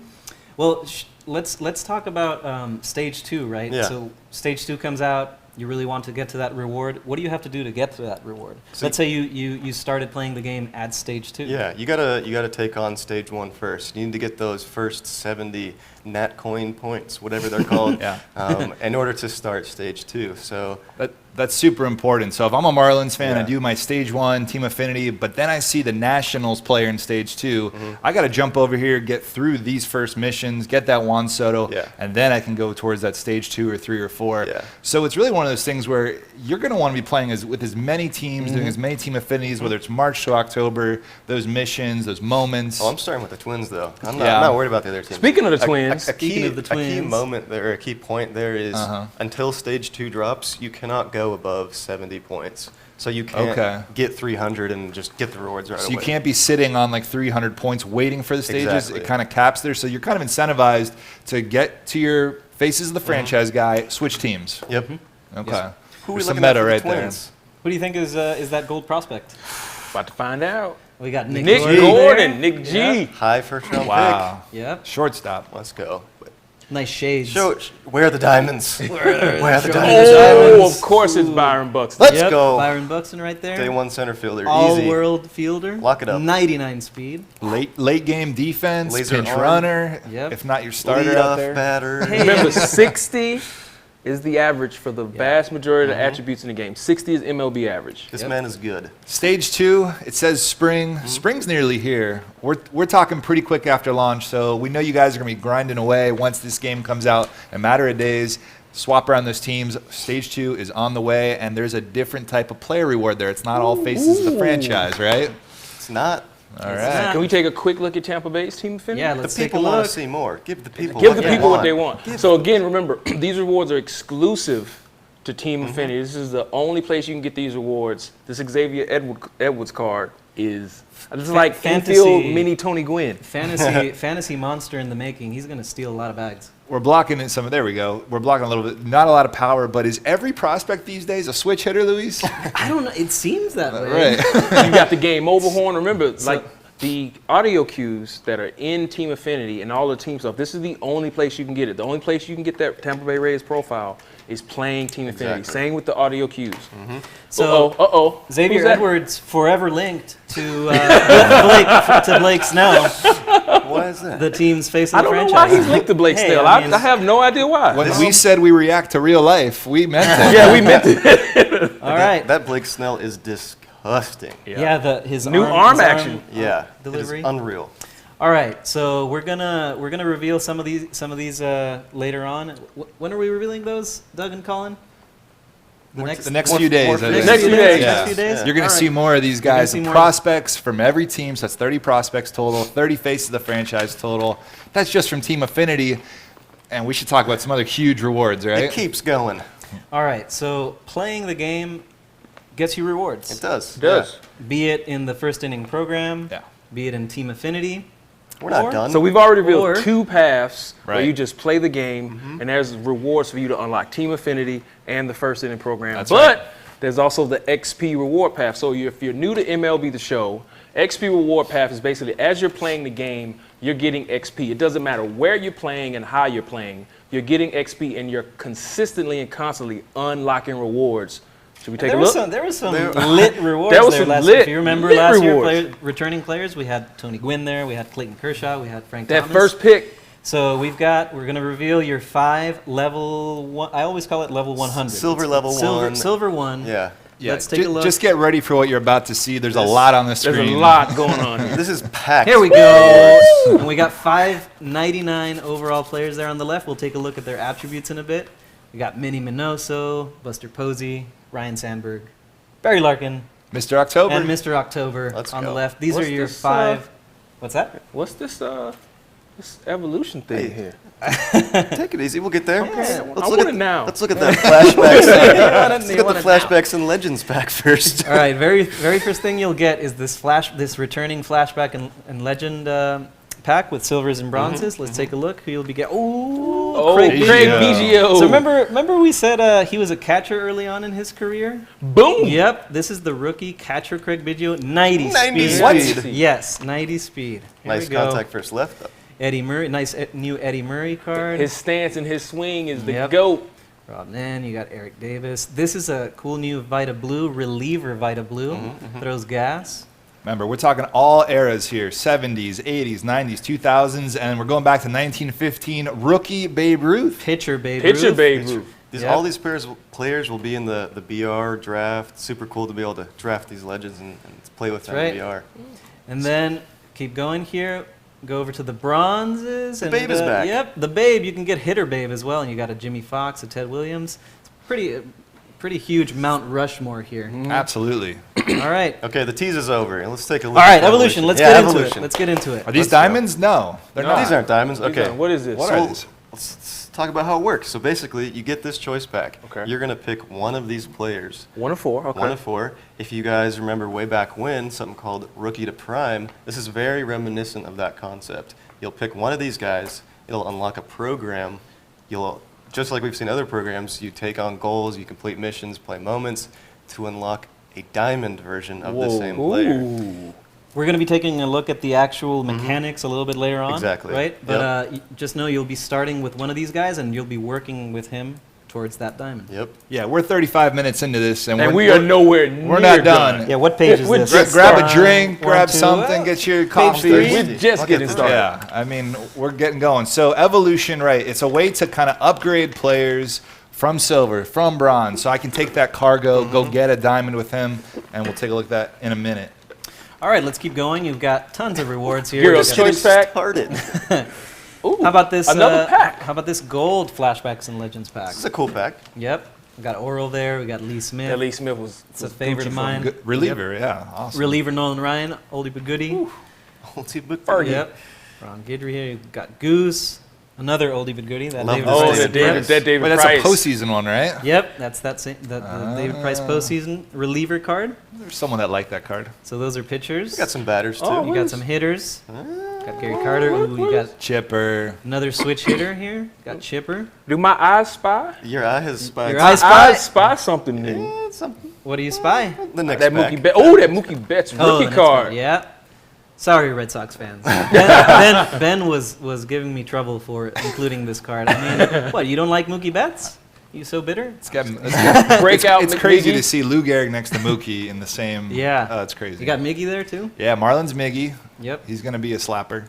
Well, let's talk about Stage 2, right? Yeah. So Stage 2 comes out. You really want to get to that reward. What do you have to do to get to that reward? So Let's say you started playing the game at Stage 2. Yeah, you gotta take on Stage 1 first. You need to get those first 70 Nat Coin points, whatever they're called, in order to start Stage 2. So That's super important. So if I'm a Marlins fan, I Yeah. do my Stage 1 Team Affinity, but then I see the Nationals player in Stage 2, I got to jump over here, get through these first missions, get that Juan Soto, Yeah. and then I can go towards that Stage 2 or 3 or 4. Yeah. So it's really one of those things where you're going to want to be playing with as many teams, doing as many Team Affinities, whether it's March to October, those missions, those moments. I'm starting with the Twins, though. I'm Yeah. not worried about the other teams. Speaking of the Twins, A key of the A key Twins. moment there, a key point there is until Stage 2 drops, you cannot go above 70 points. So you can't get 300 and just get the rewards right So away. you can't be sitting on like 300 points waiting for the stages. Exactly. It kind of caps there. So you're kind of incentivized to get to your Faces of the Franchise guy, switch teams. Yep. Okay. Who are we There's some looking at meta for the right there. Twins? Who do you think is that gold prospect? about to find out. We got Nick, Nick Gordon. Gordon, there. Nick G. Yeah. High first round Wow. Yep. Shortstop. pick. Let's go. Nice shades. Where are the diamonds? Where are the Show diamonds? Oh, of course it's Byron Buxton. Let's Yep, go. Byron Buxton right there. Day 1 center fielder. Easy. All-world fielder. Lock it up. 99 speed. Late game defense, Laser pinch arm. runner. Yep. If not your starter Lead out off there. batter. Hey. Remember, 60 is the average for the vast majority of the attributes in the game. 60 is MLB average. This Yep. man is good. Stage 2, it says spring. Spring's nearly here. We're talking pretty quick after launch, so we know you guys are going to be grinding away once this game comes out in a matter of days. Swap around those teams. Stage 2 is on the way, and there's a different type of player reward there. It's not all Faces of the Franchise, right? It's not. All right. Can we take a quick look at Tampa Bay's team affinity? Yeah, The let's take a people want look. to see more. Give the people Give what the they people what want. they want. So again, remember, these rewards are exclusive to Team Affinity. This is the only place you can get these rewards. This Xavier Edwards card is like fantasy- infield mini Tony Gwynn. Fantasy monster in the making. He's going to steal a lot of bags. We're blocking in some of, there we go. We're blocking a little bit. Not a lot of power, but is every prospect these days a switch hitter, Luis? I don't know. It seems that way. Right. You got the game overhaul. Remember, like the audio cues that are in Team Affinity and all the team stuff, this is the only place you can get it. The only place you can get that Tampa Bay Rays profile is playing Team Affinity. Exactly. Same with the audio cues. So Xavier Who's that? Edwards forever linked to Blake Snell, Why is that? the team's face of I the don't know franchise. why he's linked to Blake Hey, Snell. I mean- I have no idea why. When we said we react to real life, we meant it. Yeah, we meant it. All right. That Blake Snell is disgusting. Yeah, his New arm, arm his action. Yeah. Delivery. It is unreal. All right, so we're gonna reveal some of these later on. When are we revealing those, Doug and Colin? The next few days. I think. Next few days. Yeah. Next few days. Yeah. You're going to All see right. more of these gonna guys, see the more. prospects from every team. So that's 30 prospects total, 30 Faces of the Franchise total. That's just from Team Affinity. And we should talk about some other huge rewards, right? It keeps going. All right, so playing the game gets you rewards. It does. It does. Be it in the first inning program, Yeah. be it in Team Affinity, We're not done. So we've already revealed Or- 2 paths where Right. you just play the game, and there's rewards for you to unlock Team Affinity and the first inning program. That's but right. there's also the XP reward path. So if you're new to MLB The Show, XP reward path is basically as you're playing the game, you're getting XP. It doesn't matter where you're playing and how you're playing. You're getting XP, and you're consistently and constantly unlocking rewards. Should we take a look? There was some lit rewards There was there some last lit- year. If you remember lit last rewards. year, returning players, we had Tony Gwynn there, we had Clayton Kershaw, we had Frank That Thomas. first pick. So we're going to reveal your 5 level 1, I always call it level 100. Silver level 1. Silver 1. Yeah. Let's take a look. Just get ready for what you're about to see. There's a lot on the screen. There's a lot going on here. This is packed. Here we go. And we got 599 overall players there on the left. We'll take a look at their attributes in a bit. We got Minnie Minoso, Buster Posey, Ryan Sandberg, Barry Larkin, Mr. October. and Mr. October Let's on the go. left. These What's are your this, 5. What's that? What's this evolution thing Hey. here? Take it easy. We'll get there. Okay. Let's I look want at it now. Let's look at that flashbacks. Let's look at want the it now. flashbacks and legends pack first. All right, very first thing you'll get is this returning flashback and legend pack with silvers and bronzes. Let's take a look. Who you'll be getting? Oh, Craig Craig Biggio. Biggio. So remember we said he was a catcher early on in his career? Boom. Yep, this is the rookie catcher Craig Biggio, 90 90 speed. speed. Yes, 90 speed. Here Nice we go. contact first left, though. Eddie Murray, nice new Eddie Murray card. His stance and his swing is the Yep. GOAT. Rob Nan, you got Eric Davis. This is a cool new Vita Blue, reliever Vita Blue. Throws gas. Remember, we're talking all eras here, 70s, 80s, 90s, 2000s, and we're going back to 1915, rookie Babe Ruth. Pitcher Babe Pitcher Ruth. Babe Ruth. These, Yep. All these players will be in the BR draft. Super cool to be able to draft these legends and play with them right. in BR. And then keep going here. Go over to the bronzes. The and, Babe is back. Yep, the Babe. You can get hitter Babe as well. And you got a Jimmy Fox, a Ted Williams. It's pretty huge Mount Rushmore here. Absolutely. All right. Okay, the tease is over. And let's take a look. All right, at evolution. Let's Yeah, get into evolution. it. Let's get into it. Are these Let's go. diamonds? No, they're No. not. These aren't diamonds. Okay. What is this? What So are these? let's talk about how it works. So basically, you get this choice pack. Okay. You're gonna pick one of these players. 1 of 4. Okay. 1 of 4. If you guys remember way back when, something called Rookie to Prime, this is very reminiscent of that concept. You'll pick one of these guys, it'll unlock a program. Just like we've seen other programs, you take on goals, you complete missions, play moments to unlock a diamond version of the same player. Ooh. We're going to be taking a look at the actual mechanics a little bit later on. Exactly. Right? Yep. But just know you'll be starting with one of these guys, and you'll be working with him towards that diamond. Yep. Yeah, we're 35 minutes into this, and, And we are nowhere near we're not done. Yeah, what page is We're this? just Grab a One, drink, grab 2, something, get your coffee. three. We're just I'll get getting this. started. Yeah, I mean, we're getting going. So evolution, right? It's a way to kind of upgrade players from silver, from bronze. So I can take that cargo, go get a diamond with him, and we'll take a look at that in a minute. All right, let's keep going. You've got tons of rewards here. Heroes You've got- choice pack. Started. Ooh. How about this? Another pack. How about this gold flashbacks and legends pack? This is a cool pack. Yep. We got Oral there. We got Lee Smith. Yeah, Lee Smith was. It's a favorite of mine. Good reliever, yeah, awesome. Reliever Nolan Ryan, oldie but goodie. Fergie. Yep. Ron Guidry here. You've got Goose, another oldie but goodie. That Love David this Oh, Price. David Price. that David Wait, that's Price. a postseason one, right? Yep, that's that same the David Price postseason reliever card. There's someone that liked that card. So those are pitchers. We got some batters too. Oh, You what got is- some hitters. Got Gary Carter. Ooh, you got Chipper. another switch hitter here. Got Chipper. Do my eyes spy? Your eye has spikes. Your eye spy? Eyes spy something new. Yeah, something. What do you spy? The next That pack. Mookie Betts. Oh, that Mookie Betts Oh, rookie the next card. one. Yeah. Sorry, Red Sox fans. Ben was giving me trouble for including this card. I mean, what? You don't like Mookie Betts? You so bitter? It's Breakout. It's crazy McMiggy. to see Lou Gehrig next to Mookie in the same. Yeah. Oh, it's crazy. You got Miggy there too? Yeah, Marlon's Miggy. Yep. He's going to be a slapper.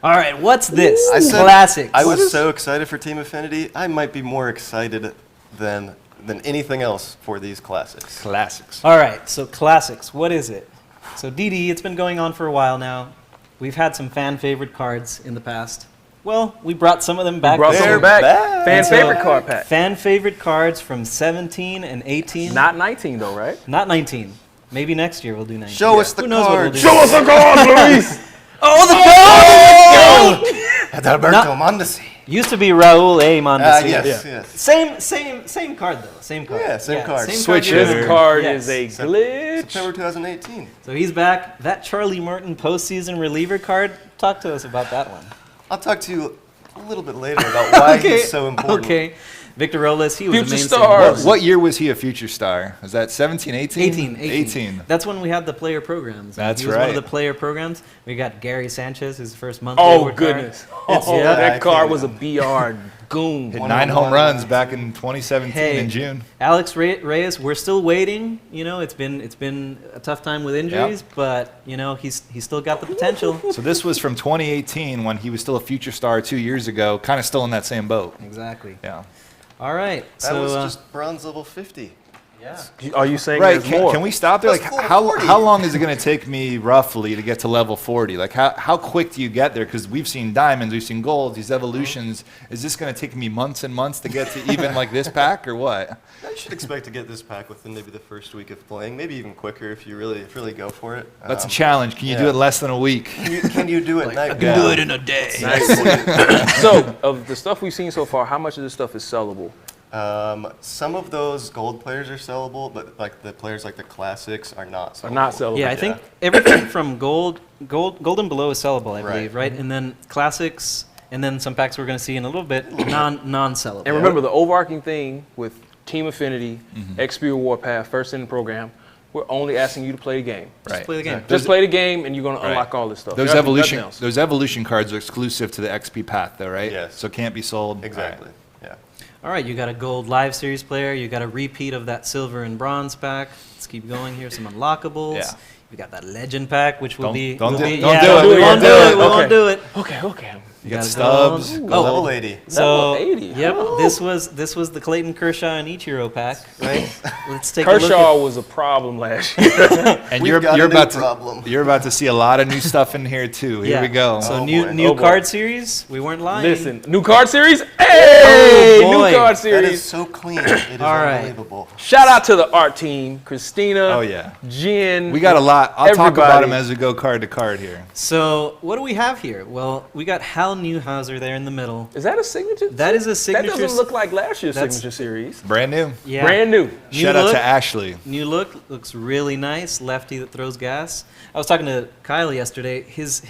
All right, what's this? I said- Classics. I was so excited for Team Affinity. I might be more excited than anything else for these classics. Classics. All right, so classics. What is it? So DD, it's been going on for a while now. We've had some fan favorite cards in the past. Well, we brought some of them back. Brought this some year. back. back. Fan And so- favorite card pack. Fan favorite cards from 17 and 18. Not 19 though, right? Not 19. Maybe next year we'll do 19. Show us the Who knows what we'll cards. do. us the card, Luis. Oh, the gold! Adalberto Mondesi. Used to be Raul A. Mondesi. Yes. Same card though. Same card. Yeah, same card. Switch you're hitter. in. This card Yes. is a glitch. September 2018. So he's back. That Charlie Morton postseason reliever card. Talk to us about that one. I'll talk to you a little bit later about why he's so important. Okay. Victor Robles, he was Future a mainstay. stars. What year was he a future star? Was that 17, 18? 18. That's when we had the player programs. That's he was one right. of the player programs. We got Gary Sanchez, his first monthly Oh, award goodness. card. Yeah, that I card can't- was a BR goon. Hit One 9 on home one. runs back in 2017 Hey, in June. Alex Reyes, we're still waiting. You know, it's been a tough time with injuries, but you know he's still got the potential. So this was from 2018 when he was still a future star 2 years ago, kind of still in that same boat. Exactly. Yeah. All right. That so was just bronze level 50. yeah. Are you saying Right, there's more? can we stop there? Like, That's level how 40. long is it going to take me roughly to get to level 40? Like, how quick do you get there? Because we've seen diamonds, we've seen golds, these evolutions. Is this going to take me months and months to get to even like this pack, or what? I should expect to get this pack within maybe the first week of playing, maybe even quicker if you really go for it. That's a challenge. Can you do yeah. it less than a week? Can you do it night? I can do it in a day. So, of the stuff we've seen so far, how much of this stuff is sellable? Some of those gold players are sellable, but like the players like the classics are not sellable. Are not sellable. Yeah, I think everything from gold and below is sellable, I Right. believe, right? And then classics, and then some packs we're going to see in a little bit, non-sellable. And remember, the overarching thing with Team Affinity, XP Warpath, First Inning Program, we're only asking you to play the game. Just play the game. Just play the game, and you're going to Right. unlock all this stuff. Those Nothing evolution else. those evolution cards are exclusive to the XP path, though, right? Yes. So can't be sold. Exactly. Yeah. All right, you got a gold live series player. You got a repeat of that silver and bronze pack. Let's keep going here. Some unlockables. Yeah. We got that legend pack, which will Don't- be. don't will do- be- don't yeah, do it. We We won't won't do do it. it. We won't Okay. do it. Okay. You got Gotta stubs. go. Go level 80. So, Level 80. yep, Oh. this was the Clayton Kershaw and Ichiro pack, right? Let's take a look Kershaw was a problem last year. And We've you're got a new about problem. to you're about to see a lot of new stuff in here too. Here Yeah. we go. So Oh, new boy. new Oh, boy. card series. We weren't lying. Listen, new card series. Hey, Oh, new boy. card That is series. so clean. It is All right. unbelievable. Shout out to the art team, Christina. Oh, yeah. Jen. We got a lot. I'll talk about Everybody. them as we go card to card here. So what do we have here? Well, we got Hal Newhouser there in the middle. Is that a signature? That is a signature. That doesn't look like last year's That's- signature series. Brand new. Yeah. Brand new. New Shout out look. to Ashley. New look, looks really nice. Lefty that throws gas. I was talking to Kyle yesterday. His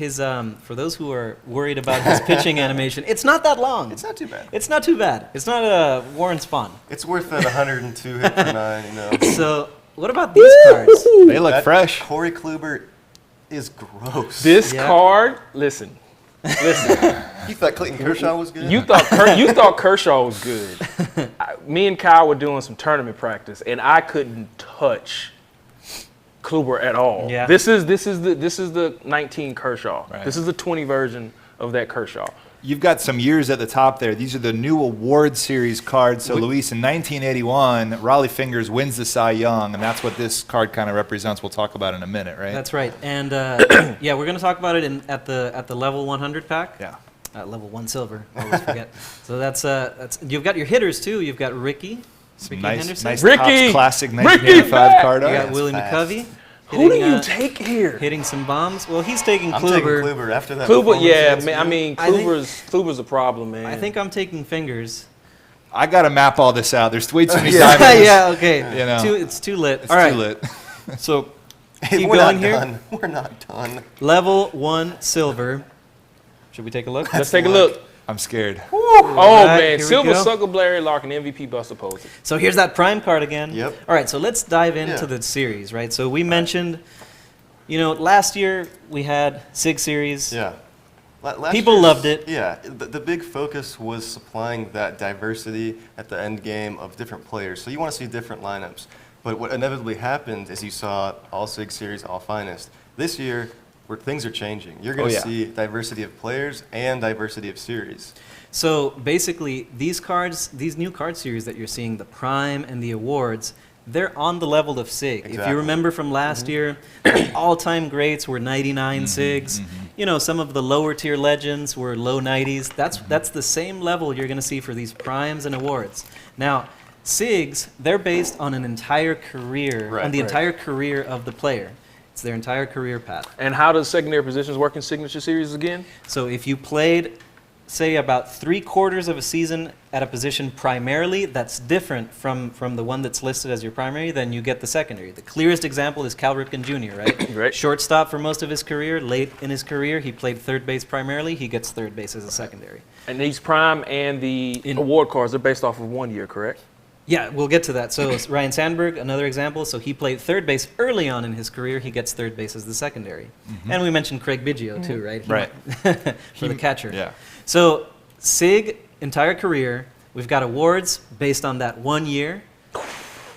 for those who are worried about his pitching animation, it's not that long. It's not too bad. It's not too bad. It's not a Warren Spahn. It's worth that 102 hit per 9, you know. So what about these cards? They look That fresh. Corey Kluber is gross. This Yeah. card, listen. You thought Clayton Kershaw was good? You thought Kershaw was good. Me and Kyle were doing some tournament practice, and I couldn't touch Kluber at all. Yeah. This is the 19 Kershaw. Right. This is the 20 version of that Kershaw. You've got some years at the top there. These are the new award series cards. So, Luis, in 1981, Raleigh Fingers wins the Cy Young, and that's what this card kind of represents. We'll talk about in a minute, right? That's right. And yeah, we're going to talk about it at the level 100 pack. Yeah. Level 1 silver. I always forget. So that's you've got your hitters too. You've got Ricky Henderson. Nice Ricky! Topps classic Ricky 1985 back! card You art. got That's Willie fast. McCovey. Who do hitting, you take here? hitting some bombs? Well, he's taking I'm Kluber. taking Kluber after that. Kluber, performance yeah, against man, I you. mean, I think- Kluber's a problem, man. I think I'm taking fingers. I got to map all this out. There's way too many Yeah. diamonds. Yeah, okay. You know. It's too lit. It's All right. too lit. So Hey, keep we're going not here. done. We're not done. Level 1 silver. Should we take a look? Let's take a look. I'm scared. Oh, right, man. here we Silver go. Sucker, Larry Larkin, MVP Buster Posey. So here's that prime card again. Yep. All right, so let's dive into Yeah. the series, right? So we mentioned, last year we had SIG series. Yeah. Last People year's- loved it. Yeah. The big focus was supplying that diversity at the end game of different players. So you want to see different lineups. But what inevitably happened is you saw all SIG series, all finest. This year, where things are changing. You're going to yeah. see diversity of players and diversity of series. So basically, these new card series that you're seeing, the Prime and the Awards, they're on the level of SIG. If Exactly. you remember from last year, all-time greats were 99 SIGs. Some of the lower tier legends were low 90s. That's the same level you're going to see for these Primes and Awards. Now, SIGs, they're based on an entire career, Right, on the right. entire career of the player. It's their entire career path. And how does secondary positions work in signature series again? So if you played say, about 3/4 of a season at a position primarily that's different from the one that's listed as your primary, then you get the secondary. The clearest example is Cal Ripken Jr., right? Right. Shortstop for most of his career. Late in his career, he played third base primarily. He gets third base as a secondary. And these prime and the award cards are based off of 1 year, correct? Yeah, we'll get to that. So Ryan Sandberg, another example. So he played third base early on in his career. He gets third base as the secondary. And we mentioned Craig Biggio too, right? Right. For the catcher. Yeah. So Sig, entire career, we've got awards based on that 1 year.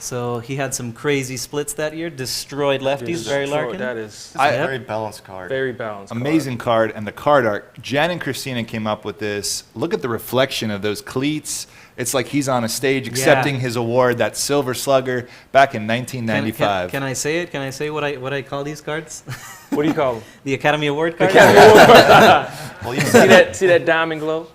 So he had some crazy splits that year. Destroyed lefties, Barry Larkin. That is It's a very balanced card. very balanced. Amazing card. And the card art, Jen and Christina came up with this. Look at the reflection of those cleats. It's like he's on a stage accepting his award, that Silver Slugger, back in 1995. Can I say it? Can I say what I call these cards? What do you call them? The Academy Award cards? Well, you See that diamond glow?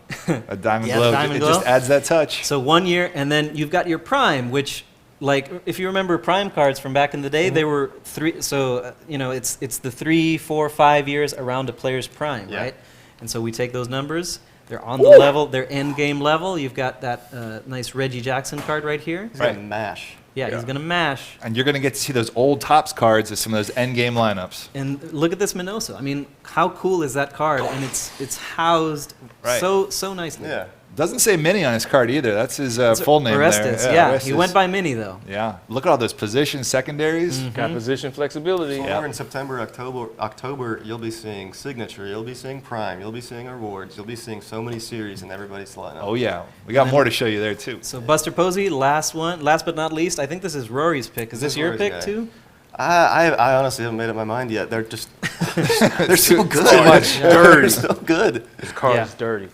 A diamond Yeah, glow. diamond It glow. just adds that touch. So 1 year, and then you've got your prime, which, like, if you remember prime cards from back in the day, they were three. So it's the 3, 4, 5 years around a player's prime, Yeah. right? And so we take those numbers. They're on the level. They're end game level. You've got that nice Reggie Jackson card right here. He's gonna mash. Yeah, he's gonna mash. And you're going to get to see those old Topps cards of some of those end game lineups. And look at this Minoso. I mean, how cool is that card? And it's housed Right. so nicely. Yeah. Doesn't say Mini on his card either. That's his full name Orestes, there. yeah. Orestes. He went by Mini though. Yeah. Look at all those positions, secondaries. Got position flexibility. So over in September, October, you'll be seeing Signature, you'll be seeing Prime, you'll be seeing Awards, you'll be seeing so many series in everybody's lineup. Oh, yeah. We got more to show you there, too. So Buster Posey, last but not least. I think this is Rory's pick. Is this your Rory's pick guy. too? I honestly haven't made up my mind yet. They're just they're so good. Too much They're so good. This card Yeah. is dirty.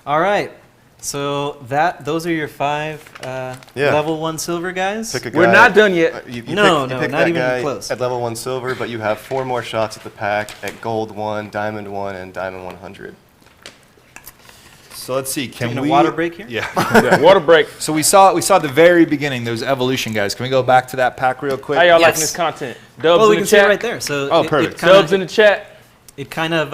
All right. So those are your 5 level 1 silver guys. Pick a guy. We're not done yet. You No, pick not that even guy close. at level 1 silver, but you have 4 more shots at the pack at Gold 1, Diamond 1, and Diamond 100. So let's see. Can Taking a we water break here? Yeah. Yeah, water break. So we saw the very beginning, those evolution guys. Can we go back to that pack real quick? How y'all Yes. liking this content? Dubs Well, we in can the see it chat. right there. So Oh, it perfect. kinda- Dubs in the chat. It kind of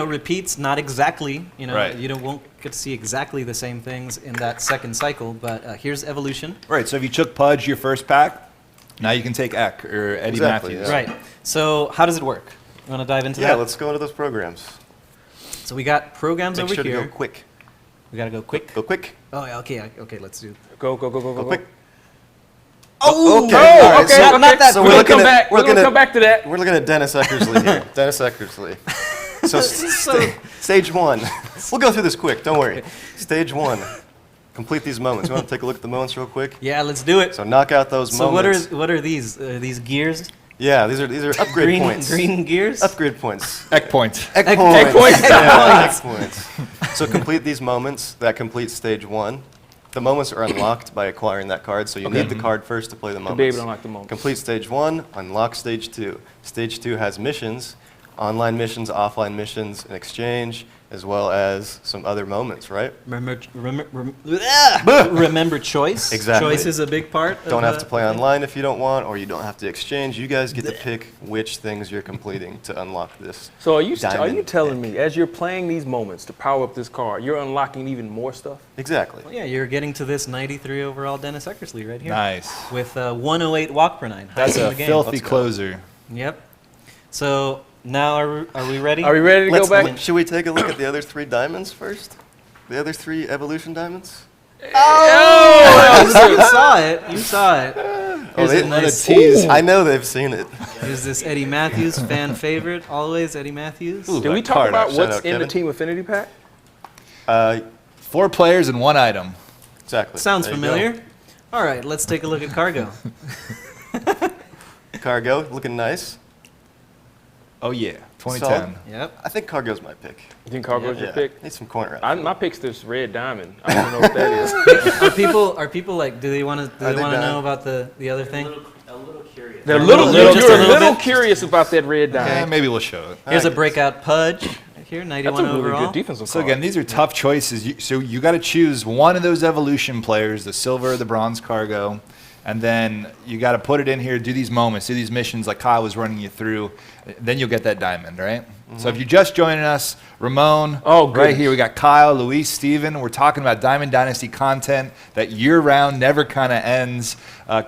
repeats, not exactly. Right. You won't get to see exactly the same things in that second cycle. But here's evolution. Right. So if you took Pudge your first pack, now you can take Eck or Eddie Exactly, Matthews. yeah. Right. So how does it work? You want to dive into Yeah, that? let's go into those programs. So we got programs Make over sure here. to go quick. We gotta go quick. Go quick. Oh, yeah, okay. Let's do. Go. Go quick. Oh, okay. Oh, All right, okay. so- okay. not that so we're we're gonna looking come at- back. we're We're gonna looking come back to that. We're looking at Dennis Eckersley here. Dennis Eckersley. So, stage 1. We'll go through this quick. Don't worry. Stage 1. Complete these moments. You want to take a look at the moments real quick? Yeah, let's do it. So knock out those So moments. what are these? These gears? Yeah, these are upgrade points. Green gears. Upgrade points. Eck points. Egg Egg points. points. Yeah, egg points. So complete these moments. That completes stage 1. The moments are unlocked by acquiring that card, so you need the card first to play the moments. be able to unlock the moments. Complete stage 1, unlock stage 2. Stage 2 has missions, online missions, offline missions, and exchange, as well as some other moments, right? Remember choice. Exactly. Choice is a big part. Don't of, have to play online if you don't want, or you don't have to exchange. You guys get to pick which things you're completing to unlock this. So are you Diamond telling pick. me as you're playing these moments to power up this card, you're unlocking even more stuff? Exactly. Yeah, you're getting to this 93 overall Dennis Eckersley right here. Nice. With 108 walk per 9. That's highest in a the game. filthy Let's go. closer. Yep. So now are we ready? Are we ready to Let's go back? Should we take a look at the other 3 diamonds first? The other 3 evolution diamonds? Oh, you saw it. You saw it. Here's they- a nice tease. I know they've seen it. Here's this Eddie Matthews fan favorite. Always Eddie Matthews. Ooh. Did we that talk card about art. Shout what's out, in the Kevin. Team Affinity pack? 4 players and 1 item. Exactly. Sounds There you go. familiar. All right, let's take a look at Cargo. Cargo, looking nice. Oh, yeah. 2010. Solid. Yep. I think Cargo's my pick. You think Cargo's your pick? Need some corner out. My pick's this red diamond. I don't know what that is. Are people like? Do they want to? Do Are they they want to done? know about the other thing? They're little- you're just a a little little bit. curious about that red diamond. Yeah, maybe we'll show it. Here's a Alright. breakout Pudge right here, That's 91 a really overall. good defensive So card. again, these are tough choices. So you got to choose one of those evolution players, the silver or the bronze Cargo, and then you got to put it in here, do these moments, do these missions like Kyle was running you through. Then you'll get that diamond, right? So if you're just joining us, Ramon, right here, we got Kyle, Luis, Steven. We're talking about Diamond Dynasty content that year-round, never kind of ends.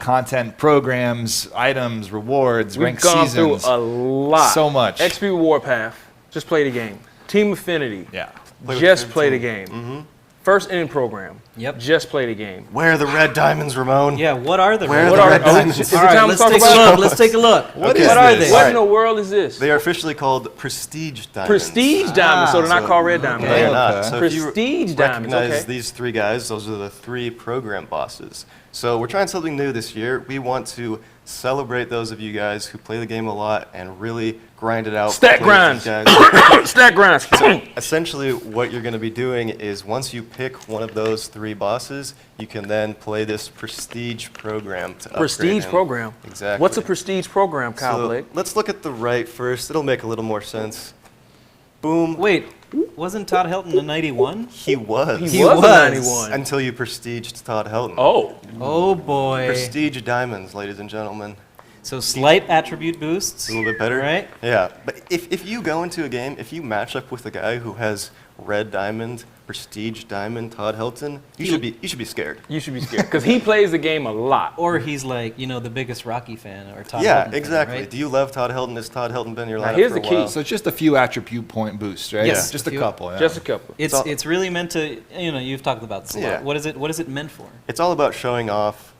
Content, programs, items, rewards, ranked seasons. We've gone through a lot. So much. XP Reward Path, just play the game. Team Affinity, Yeah. just play the game. First inning program, Yep. just play the game. Where are the red diamonds, Ramon? Yeah, what are the Where red are the diamonds? red diamonds? Is it All right, time to let's talk take a about look. Let's take a look. What What is are this? they? What Right. in the world is this? They are officially called prestige diamonds. Prestige diamonds, so they're not So called red diamonds. They are Okay. not. So if you Prestige diamonds, recognize okay. these three guys, those are the three program bosses. So we're trying something new this year. We want to celebrate those of you guys who play the game a lot and really grind it out. Stat play with these grinds. guys. Stack grinds. Essentially, what you're going to be doing is once you pick one of those three bosses, you can then play this prestige program to upgrade Prestige him. program. Exactly. What's a prestige program, Kyle So Blake? let's look at the right first. It'll make a little more sense. Boom. Wait, wasn't Todd Helton a 91? He was. He He was a was. 91. Until you prestiged Todd Helton. Oh, Oh boy. Prestige diamonds, ladies and gentlemen. So slight attribute boosts. A little bit better. Right? Yeah. But if you go into a game, if you match up with a guy who has red diamond, prestige diamond, Todd Helton, you should be scared. you should be scared because he plays the game a lot. Or he's like, the biggest Rocky fan or Todd Yeah, Helton fan, exactly. right? Do you love Todd Helton? Has Todd Helton been in your Now, lineup here's for the a key. while? So it's just a few attribute point boosts, right? Yes. Just a Few. couple. Yeah. Just a couple. It's really meant to, you've talked about this a Yeah. lot. What is it meant for? It's all about showing off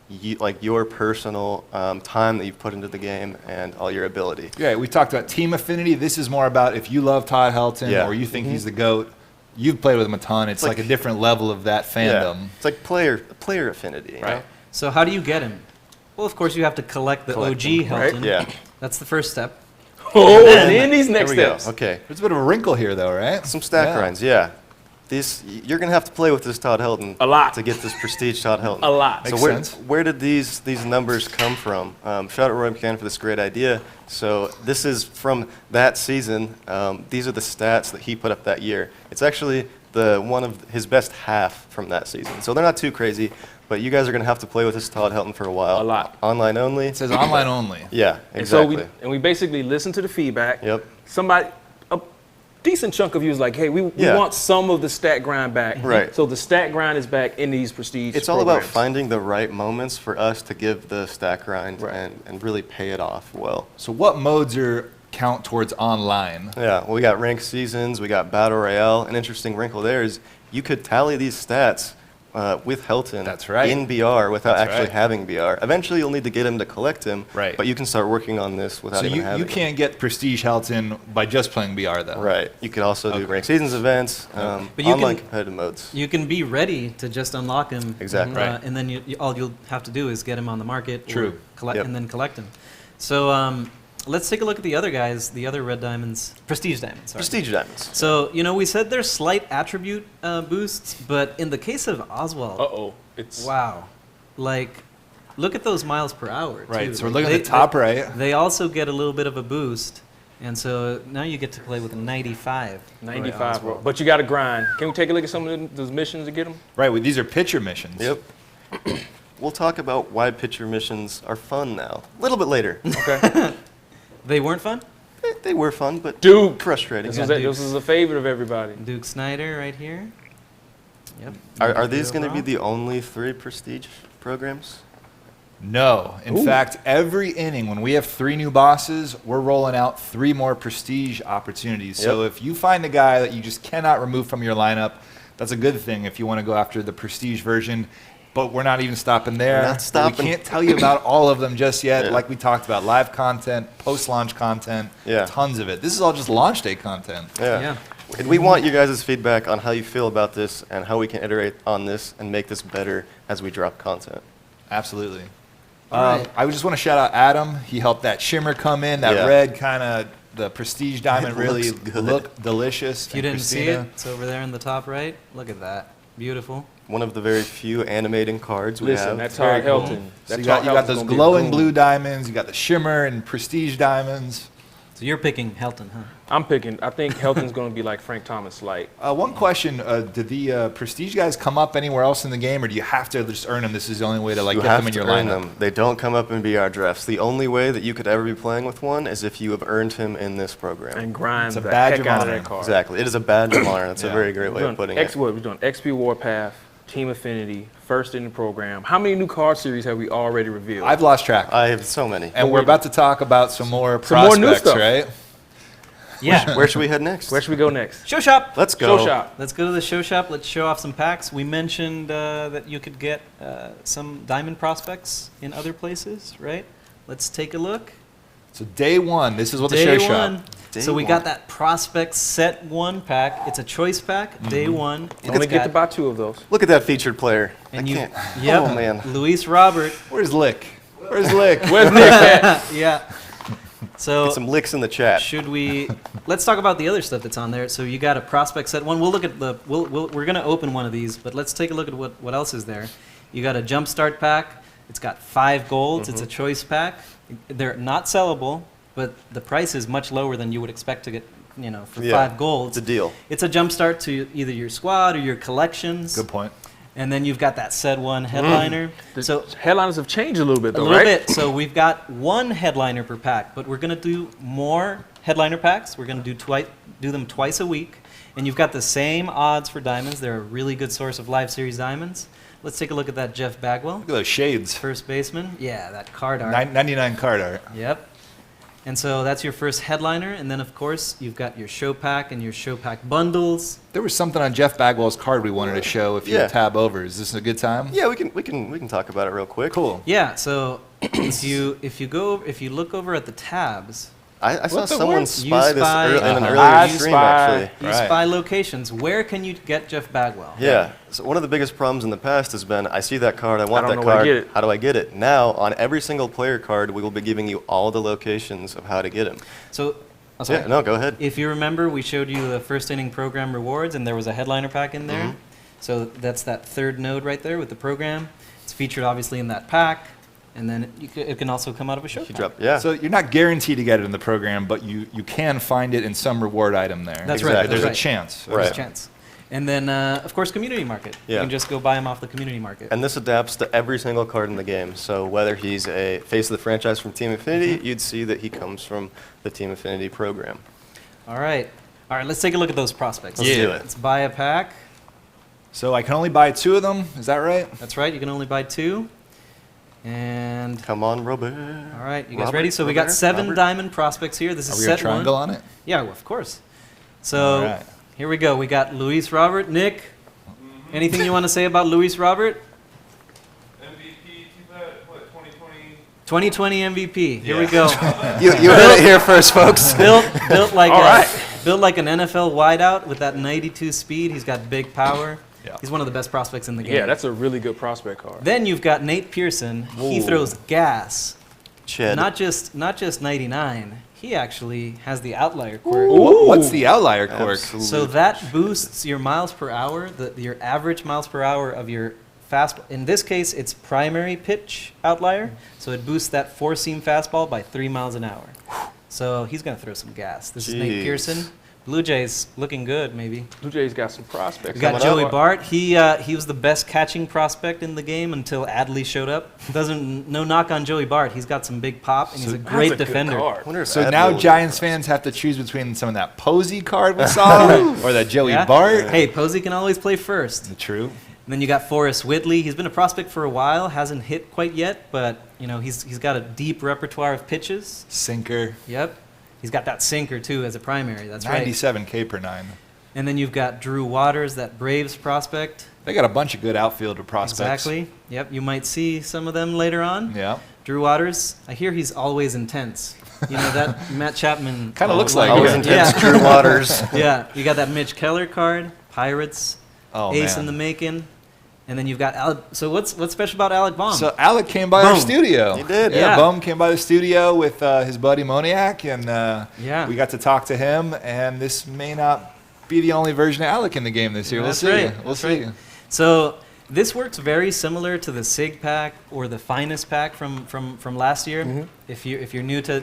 your personal time that you've put into the game and all your ability. Yeah, we talked about team affinity. This is more about if you love Todd Helton Yeah. or you think he's the GOAT, you've played with him a ton. It's like a different level of that fandom. Yeah. It's like player affinity. you know? Right. So how do you get him? Well, of course, you have to collect the Collect OG them, right? Helton. Yeah. That's the first step. Oh, and then these There next we go. steps. Okay. There's a bit of a wrinkle here, though, right? Some stack Yeah. grinds, yeah. You're gonna have to play with this Todd Helton A lot. to get this prestige Todd Helton. A lot. So Makes where, sense. where did these numbers come from? Shout out Roy McCann for this great idea. So this is from that season. These are the stats that he put up that year. It's actually one of his best half from that season. So they're not too crazy, but you guys are gonna have to play with this Todd Helton for a while. A lot. Online only. It says online only. Yeah, And so exactly. we basically listen to the feedback. Yep. A decent chunk of you is like, hey, we Yeah. want some of the stat grind back. Right. So the stat grind is back in these prestige It's all about programs. finding the right moments for us to give the stack grind Right. and really pay it off well. So what modes are count towards online? Yeah, well, we got ranked seasons, we got battle royale. An interesting wrinkle there is you could tally these stats with Helton That's right. in BR without That's actually right. having BR. Eventually, you'll need to get him to collect him, Right. but you can start working on this without So even you having can't get prestige Helton by just playing BR, though. him. Right. You could also do Okay. ranked seasons events, But you online can- competitive modes. You can be ready to just unlock him. Exactly. Right. And then all you'll have to do is get him on the market. or True. Collect, Yep. And then collect him. So let's take a look at the other guys, the other red diamonds, prestige diamonds. Sorry. Prestige diamonds. So, we said there's slight attribute boosts, but in the case of Oswald, Uh-oh. It's wow. Like, look at those miles per hour. Right, too. so we're Like, looking at the top right. They also get a little bit of a boost. And so now you get to play with a 95. 95, bro. But you got to grind. Can we take a look at some of those missions to get them? Right, well, these are pitcher missions. Yep. We'll talk about why pitcher missions are fun now. A little bit later. Okay. They weren't fun? They were fun, but Duke. frustrating. This Yeah, is, Duke. this is a favorite of everybody. Duke Snyder right here. Yep. Are these going to be overall. the only 3 prestige programs? No. In fact, every inning, when we have 3 new bosses, we're rolling out 3 more prestige opportunities. So Yep. if you find a guy that you just cannot remove from your lineup, that's a good thing if you want to go after the prestige version. But we're not even stopping there. We're not stopping. We can't tell you about all of them just yet. Yeah. Like we talked about, live content, post-launch content, Yeah. tons of it. This is all just launch day content. Yeah. And we want you guys' feedback on how you feel about this and how we can iterate on this and make this better as we drop content. Absolutely. All right. I would just want to shout out Adam. He helped that shimmer come in, that Yeah. red kind of, the prestige diamond It really looks good. look delicious. If you And didn't see Christina, it, it's over there in the top right. Look at that. Beautiful. One of the very few animating cards we Listen, have. that's Very Todd cool. Helton. So That you Todd got those Helton's gonna be a glowing goon. blue diamonds, you got the shimmer and prestige diamonds. So you're picking Helton, huh? I think Helton's going to be like Frank Thomas. Like, One question, did the Prestige guys come up anywhere else in the game, or do you have to just earn them? This is the only way to You get have them in to your earn lineup. them. They don't come up in BR drafts. The only way that you could ever be playing with one is if you have earned him in this program. and grind It's a the badge heck of out of honor. that card. Exactly. It is a badge of honor. That's Yeah. a very great way of putting it. We're doing XP Warpath, Team Affinity, First in the program. How many new card series have we already revealed? I've lost track. I have so many. And we're about to talk about some more Some more prospects, new stuff. right? Yeah. Where should we head next? Where should we go next? Show shop. Let's go. Show shop. Let's go to the show shop. Let's show off some packs. We mentioned that you could get some diamond prospects in other places, right? Let's take a look. So day one, this is what the Day show one. shop. So we got that prospect set 1 pack. It's a choice pack. Day one. You only get to buy 2 of those. Look at that featured player. And I you, can't. yep, Oh, man. Luis Robert. Where's Lick? Where's Lick? Where's Nick at? Yeah. So Get some licks in the chat. should we? Let's talk about the other stuff that's on there. So you got a prospect set 1. We'll look at the. We're gonna open one of these, but let's take a look at what else is there. You got a jumpstart pack. It's got 5 golds. It's a choice pack. They're not sellable, but the price is much lower than you would expect to get. For Yeah, 5 golds. It's a deal. It's a jumpstart to either your squad or your collections. Good point. And then you've got that set 1 headliner. The So headliners have changed a little bit, a though, little right? bit. So we've got 1 headliner per pack, but we're going to do more headliner packs. We're going to do them twice a week. And you've got the same odds for diamonds. They're a really good source of live series diamonds. Let's take a look at that Jeff Bagwell, Look at those shades. first baseman. Yeah, that card art. 99 card art. Yep. And so that's your first headliner. And then, of course, you've got your show pack and your show pack bundles. There was something on Jeff Bagwell's card we wanted to show if you Yeah. tab over. Is this a good time? Yeah, we can talk about it real quick. Cool. Yeah, so if you look over at the tabs, I saw What the someone what? spy this spy- in an Uh-huh. earlier I stream, spy- actually. you Right. spy locations. Where can you get Jeff Bagwell? Yeah. So one of the biggest problems in the past has been, I see that card, I want don't that know where to card. get it. How do I get it? Now, on every single player card, we will be giving you all the locations of how to get him. So, oh, sorry. Yeah, no, go ahead. If you remember, we showed you the first inning program rewards, and there was a headliner pack in there. So that's that 3rd node right there with the program. It's featured obviously in that pack, and then it can also come out of a show. You pack. drop, yeah. So you're not guaranteed to get it in the program, but you can find it in some reward item there. That's right, There's that's a right. chance. Right. There's a chance. And then, of course, community market. You Yeah. can just go buy them off the community market. And this adapts to every single card in the game. So whether he's a face of the franchise from Team Affinity, you'd see that he comes from the Team Affinity program. All right, let's take a look at those prospects. Let's do it. Let's buy a pack. So I can only buy 2 of them. Is that right? That's right. You can only buy 2. And Come on, Robert. all right, you guys Robert, ready? So we got Robert, 7 Robert. diamond prospects here. This Are is we going set to triangle 1. on it? Yeah, well, of course. So All right. here we go. We got Luis Robert. Nick, anything you want to say about Luis Robert? MVP, 2020 MVP. Here we Yeah. go. You heard it here first, folks. built like All right. built like an NFL wideout with that 92 speed. He's got big power. Yeah. He's one of the best prospects in the game. Yeah, that's a really good prospect card. Then you've got Nate Pearson. He Ooh. throws gas. Ched. Not just 99. He actually has the outlier quirk. What's the outlier quirk? Absolute So that boosts your miles per hour, your average miles per hour of your fastball. In this case, it's primary pitch outlier. So it boosts that 4-seam fastball by 3 miles an hour. So he's going to throw some gas. This is Nate Jeez. Pearson. Blue Jays looking good, maybe. Blue Jays got some prospects. We got Coming Joey up. Bart. He was the best catching prospect in the game until Adley showed up. No knock on Joey Bart. He's got some big pop, and he's a That's great a good defender. card. Wonder if So Advil now would- Giants fans have to choose between some of that Posey card we saw or that Joey Yeah? Bart. Hey, Posey can always play first. True. And then you got Forrest Whitley. He's been a prospect for a while, hasn't hit quite yet, but he's got a deep repertoire of pitches. Sinker. Yep. He's got that sinker too as a primary. That's right. 97K per 9. And then you've got Drew Waters, that Braves prospect. They got a bunch of good outfielder prospects. Exactly. Yep. You might see some of them later on. Yeah. Drew Waters. I hear he's always intense. That Matt Chapman. Kinda looks like Always it. intense, Yeah. Drew Waters. Yeah. You got that Mitch Keller card. Pirates. Oh, Ace man. in the making. And then you've got Alec. So what's special about Alec Baum? So Alec came by our Boom. studio. He did. Yeah, Yeah. Bohm came by the studio with his buddy Moniac, and Yeah. we got to talk to him. And this may not be the only version of Alec in the game this year. That's we'll see. right. We'll That's see. right. So This works very similar to the SIG pack or the finest pack from last year. Mm-hmm. If you're new to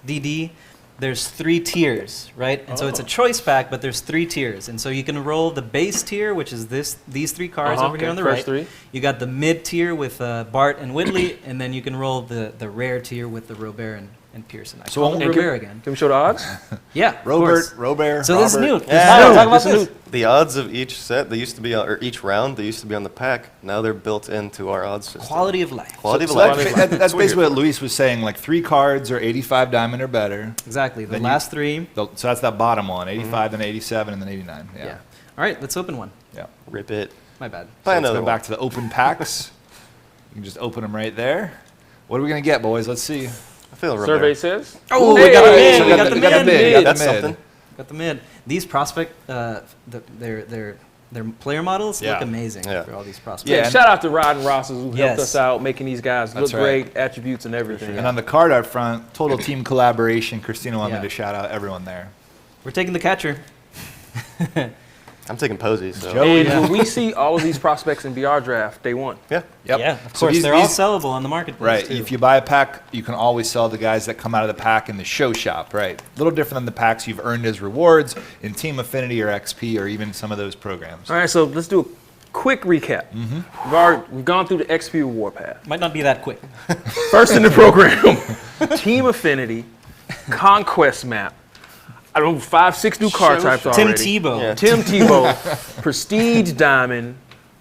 DD, there's 3 tiers, right? And so it's a choice pack, but there's 3 tiers. And so you can roll the base tier, which is these 3 cards over here on the first right. 3. You got the mid tier with Bart and Whitley, and then you can roll the rare tier with the Robert and Pearson. I call it Robert again. Can we show the odds? Yeah, of Robert, course. Robert. So this is new. Yeah. Talk about This is this. The odds of each set, they used to be or each round, they used to be on the pack. Now they're built into our odds system. Quality of life. Quality of So life. that's basically what Luis was saying. Like 3 cards are 85 diamond or better. Exactly. The Then last 3. So that's that bottom one, 85, then 87, and then 89. Yeah. Yeah. All right, let's open one. Yeah. Rip it. My bad. Buy So let's another go one. back to the open packs. You can just open them right there. What are we going to get, boys? Let's see. I feel Robert. Survey says. Oh, Hey! we got the Hey! mid. So We got the we got the mid. mid. We got the That's mid. something. Got the mid. These prospect, their player models Yeah. look amazing Yeah. for all these prospects. Yeah, Yeah, and- shout out to Rod and Rosses who Yes. helped us out making these guys That's look right. great, attributes and everything. And on the card art front, total team collaboration. Christina wanted Yeah. to shout out everyone there. We're taking the catcher. I'm taking Posey, so. Joe- And yeah. when we see all of these prospects in BR draft, day 1. Yeah. Yep. Yeah, of So course. these- They're all these- sellable on the marketplace. Right. Too. If you buy a pack, you can always sell the guys that come out of the pack in the show shop, right? A little different than the packs you've earned as rewards in Team Affinity or XP or even some of those programs. All right, so let's do a quick recap. We've gone through the XP reward path. Might not be that quick. First in the program, Team Affinity, Conquest map. I don't know, 5, 6 new card types Tim already. Tebow. Yeah. Tim Tebow, Prestige Diamond.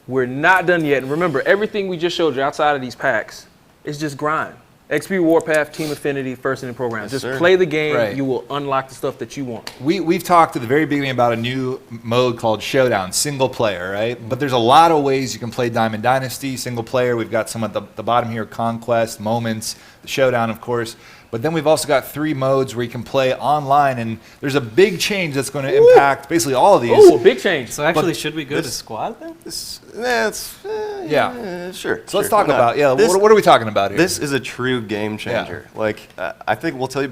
We're not done yet. And remember, everything we just showed you outside of these packs is just grind. XP Warpath, Team Affinity, first in the program. Yes, just sir. play the game. Right. You will unlock the stuff that you want. We've talked at the very beginning about a new mode called Showdown, single player, right? But there's a lot of ways you can play Diamond Dynasty, single player. We've got some at the bottom here, Conquest, Moments, the Showdown, of course. But then we've also got 3 modes where you can play online, and there's a big change that's going to impact basically all of these. Ooh, big change. So actually, But should we go to this- squad then? Yeah. Sure. So let's sure. talk Why not? about, This- what are we talking about here? This is a true game changer. Like, I think we'll tell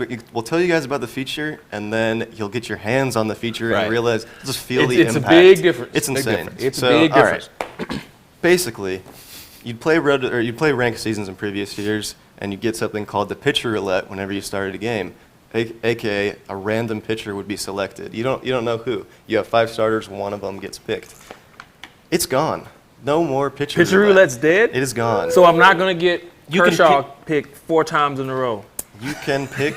you guys about the feature, and then you'll get your hands on the feature Right. and realize, just feel the It's a impact. big difference. It's Big insane. difference. It's a So, big all right. difference. Basically, you'd play ranked seasons in previous years, and you get something called the pitcher roulette whenever you started a game. AKA, a random pitcher would be selected. You don't know who. You have 5 starters, one of them gets picked. It's gone. No more pitcher Roulette's dead? It is gone. So I'm not going to get You can Kershaw picked 4 times in a row. You can pick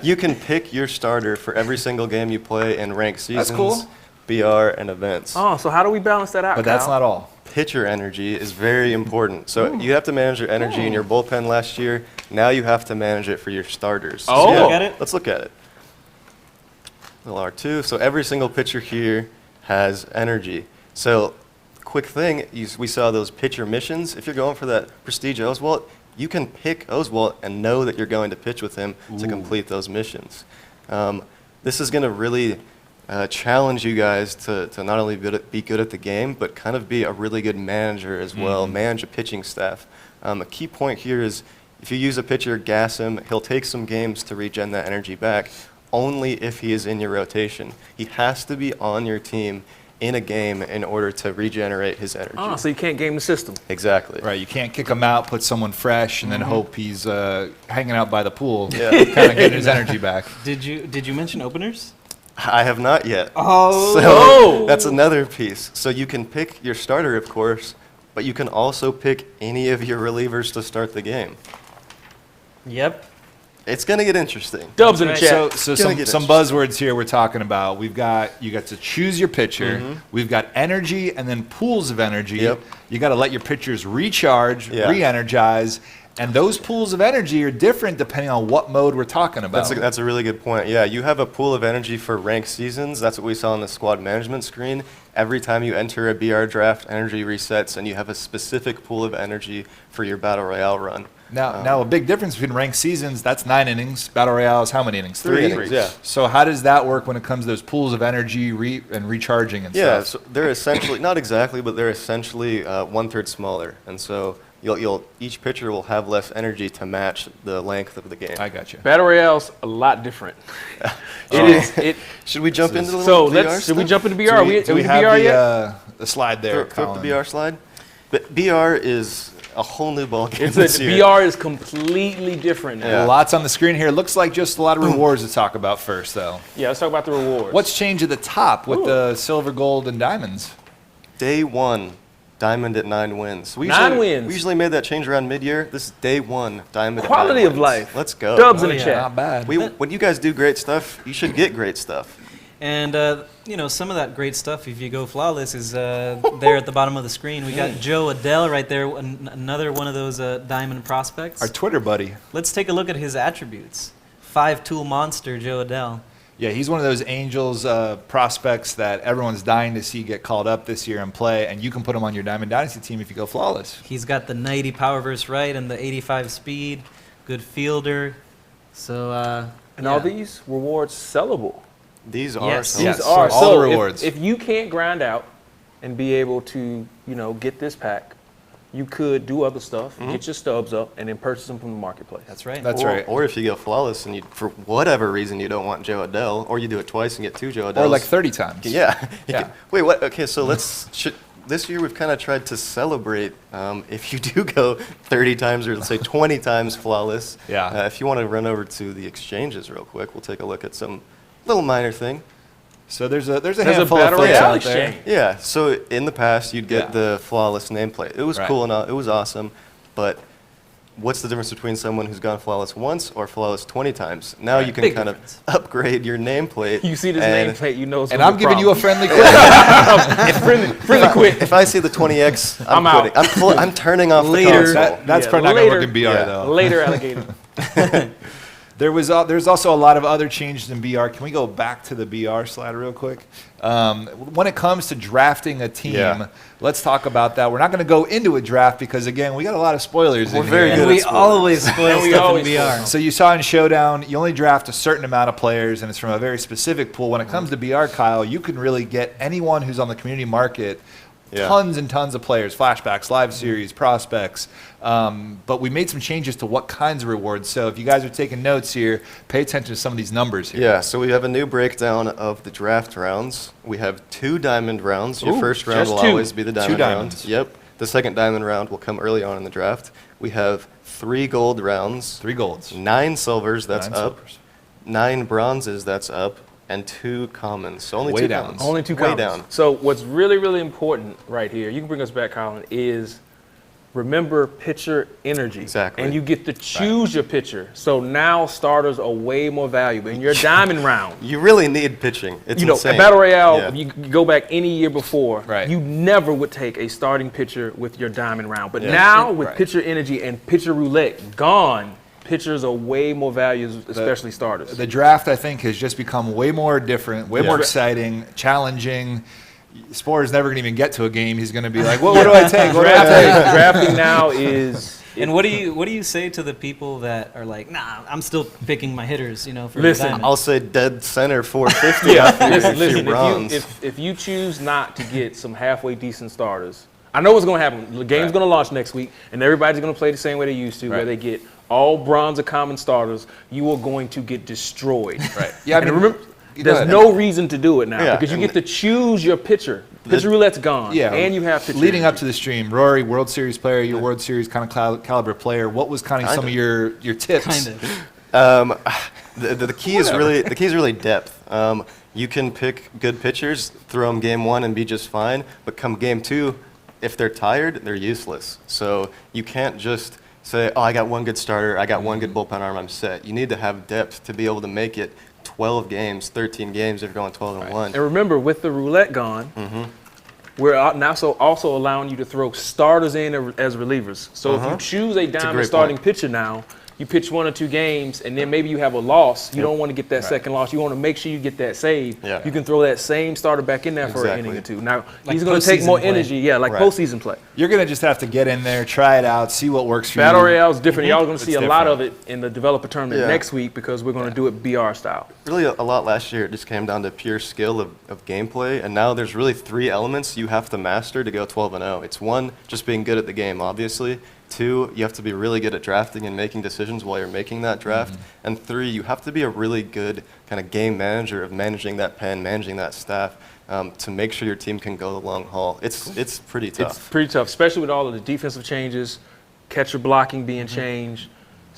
you can pick your starter for every single game you play in ranked seasons, cool. BR, and events. Oh, so how do we balance that out, but that's Kyle? not all. Pitcher energy is very important. So you have to manage your energy in your bullpen last year. Now you have to manage it for your starters. Oh. So, Look at it. Let's look at it. Little R2. So every single pitcher here has energy. So quick thing, we saw those pitcher missions. If you're going for that Prestige Oswalt, you can pick Oswalt and know that you're going to pitch with him to complete those missions. This is going to really challenge you guys to not only be good at the game, but kind of be a really good manager as well, manage a pitching staff. A key point here is if you use a pitcher, gas him, he'll take some games to regen that energy back, only if he is in your rotation. He has to be on your team in a game in order to regenerate his energy. Oh, so you can't game the system. Exactly. Right, you can't kick him out, put someone fresh, and then hope he's hanging out by the pool, Yeah. kind of getting his energy back. Did you mention openers? I have not yet. Oh. So that's another piece. So you can pick your starter, of course, but you can also pick any of your relievers to start the game. Yep. It's going to get interesting. Dubs in the right. chat. So Gonna get some interesting. buzzwords here we're talking about. You got to choose your pitcher. We've got energy and then pools of energy. Yep. You got to let your pitchers recharge, Yeah. re-energize, and those pools of energy are different depending on what mode we're talking about. That's a really good point. Yeah, you have a pool of energy for ranked seasons. That's what we saw on the squad management screen. Every time you enter a BR draft, energy resets, and you have a specific pool of energy for your Battle Royale run. Now a big difference between ranked seasons, that's 9 innings. Battle Royale is how many innings? 3 innings, yeah. So how does that work when it comes to those pools of energy and recharging and Yeah, stuff? so they're essentially, not exactly, but they're essentially 1/3 smaller. And so each pitcher will have less energy to match the length of the game. I got you. Battle Royale's a lot different. It is. Should we jump into the So little VR should we stuff? jump into BR? So Are we in BR yet? the slide there, Throw up Colin. the BR slide. But BR is a whole new ballgame It's this year. BR is completely different now. Yeah. Lots on the screen here. Looks like just a lot of rewards to talk about first, though. Yeah, let's talk about the rewards. What's changed at the top with the silver, gold, and diamonds? Day 1, diamond at 9 wins. We 9 usually, wins. We usually made that change around mid-year. This is day 1, diamond Quality at 9 of wins. life. Let's go. Dubs in the yeah. chat. Not bad. When you guys do great stuff, you should get great stuff. And, some of that great stuff, if you go flawless, is there at the bottom of the screen. We got Joe Adele right there, another one of those diamond prospects. Our Twitter buddy. Let's take a look at his attributes. 5-tool monster, Joe Adele. Yeah, he's one of those Angels prospects that everyone's dying to see get called up this year and play, and you can put him on your Diamond Dynasty team if you go flawless. He's got the 90 power versus right and the 85 speed. Good fielder. So, And all these rewards sellable. These are Yes. some- Yes. These are. all So the rewards. If you can't grind out and be able to, get this pack, you could do other stuff, get your stubs up, and then purchase them from the marketplace. that's right. That's or, right. Or if you go flawless and you, for whatever reason, you don't want Joe Adele, or you do it twice and get 2 Joe Adeles. Or like 30 times. Yeah. Yeah. Wait, what? Okay, so this year we've kind of tried to celebrate if you do go 30 times or let's say 20 times flawless. Yeah. If you want to run over to the exchanges real quick, we'll take a look at some little minor thing. So there's a There's a handful of battle things royale out there. exchange. Yeah, so in the past you'd get Yeah. the flawless nameplate. It was Right. cool and it was awesome, but what's the difference between someone who's gone flawless once or flawless 20 times? Now Right. you can Big kind difference. of upgrade your nameplate. You see this and nameplate, you know it's And gonna I'm be giving you a problem. friendly quiz. friendly quick. If I see the 20x, I'm I'm out. quitting. I'm turning off Later. the console. That's Yeah, probably not going to later. work in BR, Yeah. though. Later, alligator. There's also a lot of other changes in BR. Can we go back to the BR slide real quick? When it comes to drafting a team, Yeah. let's talk about that. We're not going to go into a draft because, again, we got a lot of spoilers We're in very here. good And we at spoilers. always spoil We stuff in always BR. spoil. So you saw in Showdown, you only draft a certain amount of players, and it's from a very specific pool. When it comes to BR, Kyle, you can really get anyone who's on the community market, Yeah. tons and tons of players, flashbacks, live series, prospects. But we made some changes to what kinds of rewards. So if you guys are taking notes here, pay attention to some of these numbers here. Yeah, so we have a new breakdown of the draft rounds. We have 2 diamond rounds. Your Ooh, first round just will 2. always be the 2 diamond diamonds. round. Yep. The second diamond round will come early on in the draft. We have 3 gold rounds, 3 golds. 9 silvers, that's 9 up, silvers. 9 bronzes, that's up, and 2 commons. So only Way 2 down. commons. Only 2 Way counts. down. So what's really, really important right here, you can bring us back, Colin, is remember pitcher energy. Exactly. And you get to choose your pitcher. So now starters are way more valuable. In your diamond round, You really need pitching. It's insane. at Battle Royale, Yeah. you go back any year before, Right. you never would take a starting pitcher with your diamond round. But Yeah. now with Right. pitcher energy and pitcher roulette gone, pitchers are way more valuable, especially starters. The draft, I think, has just become way more different, way more exciting, challenging. Spore is never going to even get to a game. He's going to be like, what do I take? What do I take? Drafting now is. And what do you say to the people that are like, nah, I'm still picking my hitters, for Listen, diamond. I'll say dead center 450 Yeah, after listen, a few listen. bronze. If you choose not to get some halfway decent starters, I know what's going to happen. The game's Right. going to launch next week, and everybody's going to play the same way they used to, where Right. they get all bronze or common starters. You are going to get destroyed. Right. Yeah, I And mean, remember, go there's ahead. no reason to do it now Yeah, because you and get to choose your pitcher. Pitcher roulette's gone, Yeah. and you have pitcher. Leading up to the stream, Rory, World Series player, your World Series kind of caliber player. What was kind of some of your tips? kind of. The key is really depth. You can pick good pitchers, throw them game 1 and be just fine, but come game 2, if they're tired, they're useless. So you can't just say, oh, I got one good starter, I got one good bullpen arm, I'm set. You need to have depth to be able to make it 12 games, 13 games if you're going 12 and 1. And remember, with the roulette gone, we're now also allowing you to throw starters in as relievers. So if you choose a diamond great starting point. pitcher now, you pitch 1 or 2 games, and then maybe you have a loss. You don't want to get that second loss. You want to make sure you get that save. Yeah. You can throw that same starter back in there for an Exactly. inning or 2. Now, Like he's going to take more postseason play. energy. Yeah, like Right. postseason play. You're going to just have to get in there, try it out, see what works for Battle you. Royale is different. Y'all are going to see It's a lot of different. it in the developer tournament Yeah. next week because we're going to do it BR style. Really, a lot last year, it just came down to pure skill of gameplay, and now there's really 3 elements you have to master to go 12-0. It's 1, just being good at the game, obviously. 2, you have to be really good at drafting and making decisions while you're making that draft. And 3, you have to be a really good kind of game manager of managing that pen, managing that staff, to make sure your team can go the long haul. It's pretty tough. It's pretty tough, especially with all of the defensive changes, catcher blocking being changed.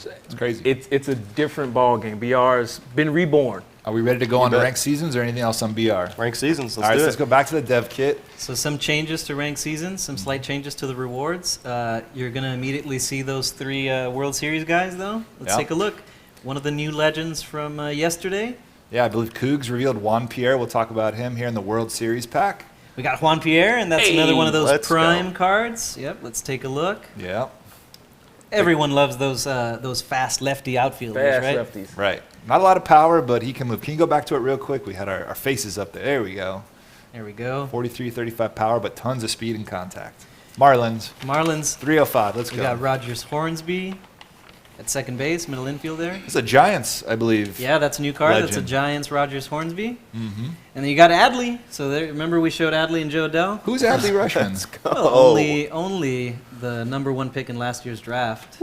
It's crazy. It's a different ball game. BR's been reborn. Are we ready to go on to bet. ranked seasons or anything else on BR? Rank seasons, All right, let's so do let's it. go back to the dev kit. So some changes to ranked seasons, some slight changes to the rewards. You're going to immediately see those 3 World Series guys, though. Let's Yeah. take a look. One of the new legends from yesterday. Yeah, I believe Cougs revealed Juan Pierre. We'll talk about him here in the World Series pack. We got Juan Pierre, and that's another one of those let's prime go. cards. Yep, let's take a look. Yeah, Everyone loves those fast lefty outfielders, Fast right? lefties. right. Not a lot of power, but he can move. Can you go back to it real quick? We had our faces up there. There we go. There we go. 43, 35 power, but tons of speed and contact. Marlins, Marlins, 305. Let's we go. got Rogers Hornsby at second base, middle infield there. It's a Giants, I believe. Yeah, that's a new card. That's a Legend. Giants Rogers Hornsby. Mm-hmm. And then you got Adley. So there, remember we showed Adley and Joe Dell? Who's Adley Rushman? Well, only the number 1 pick in last year's draft.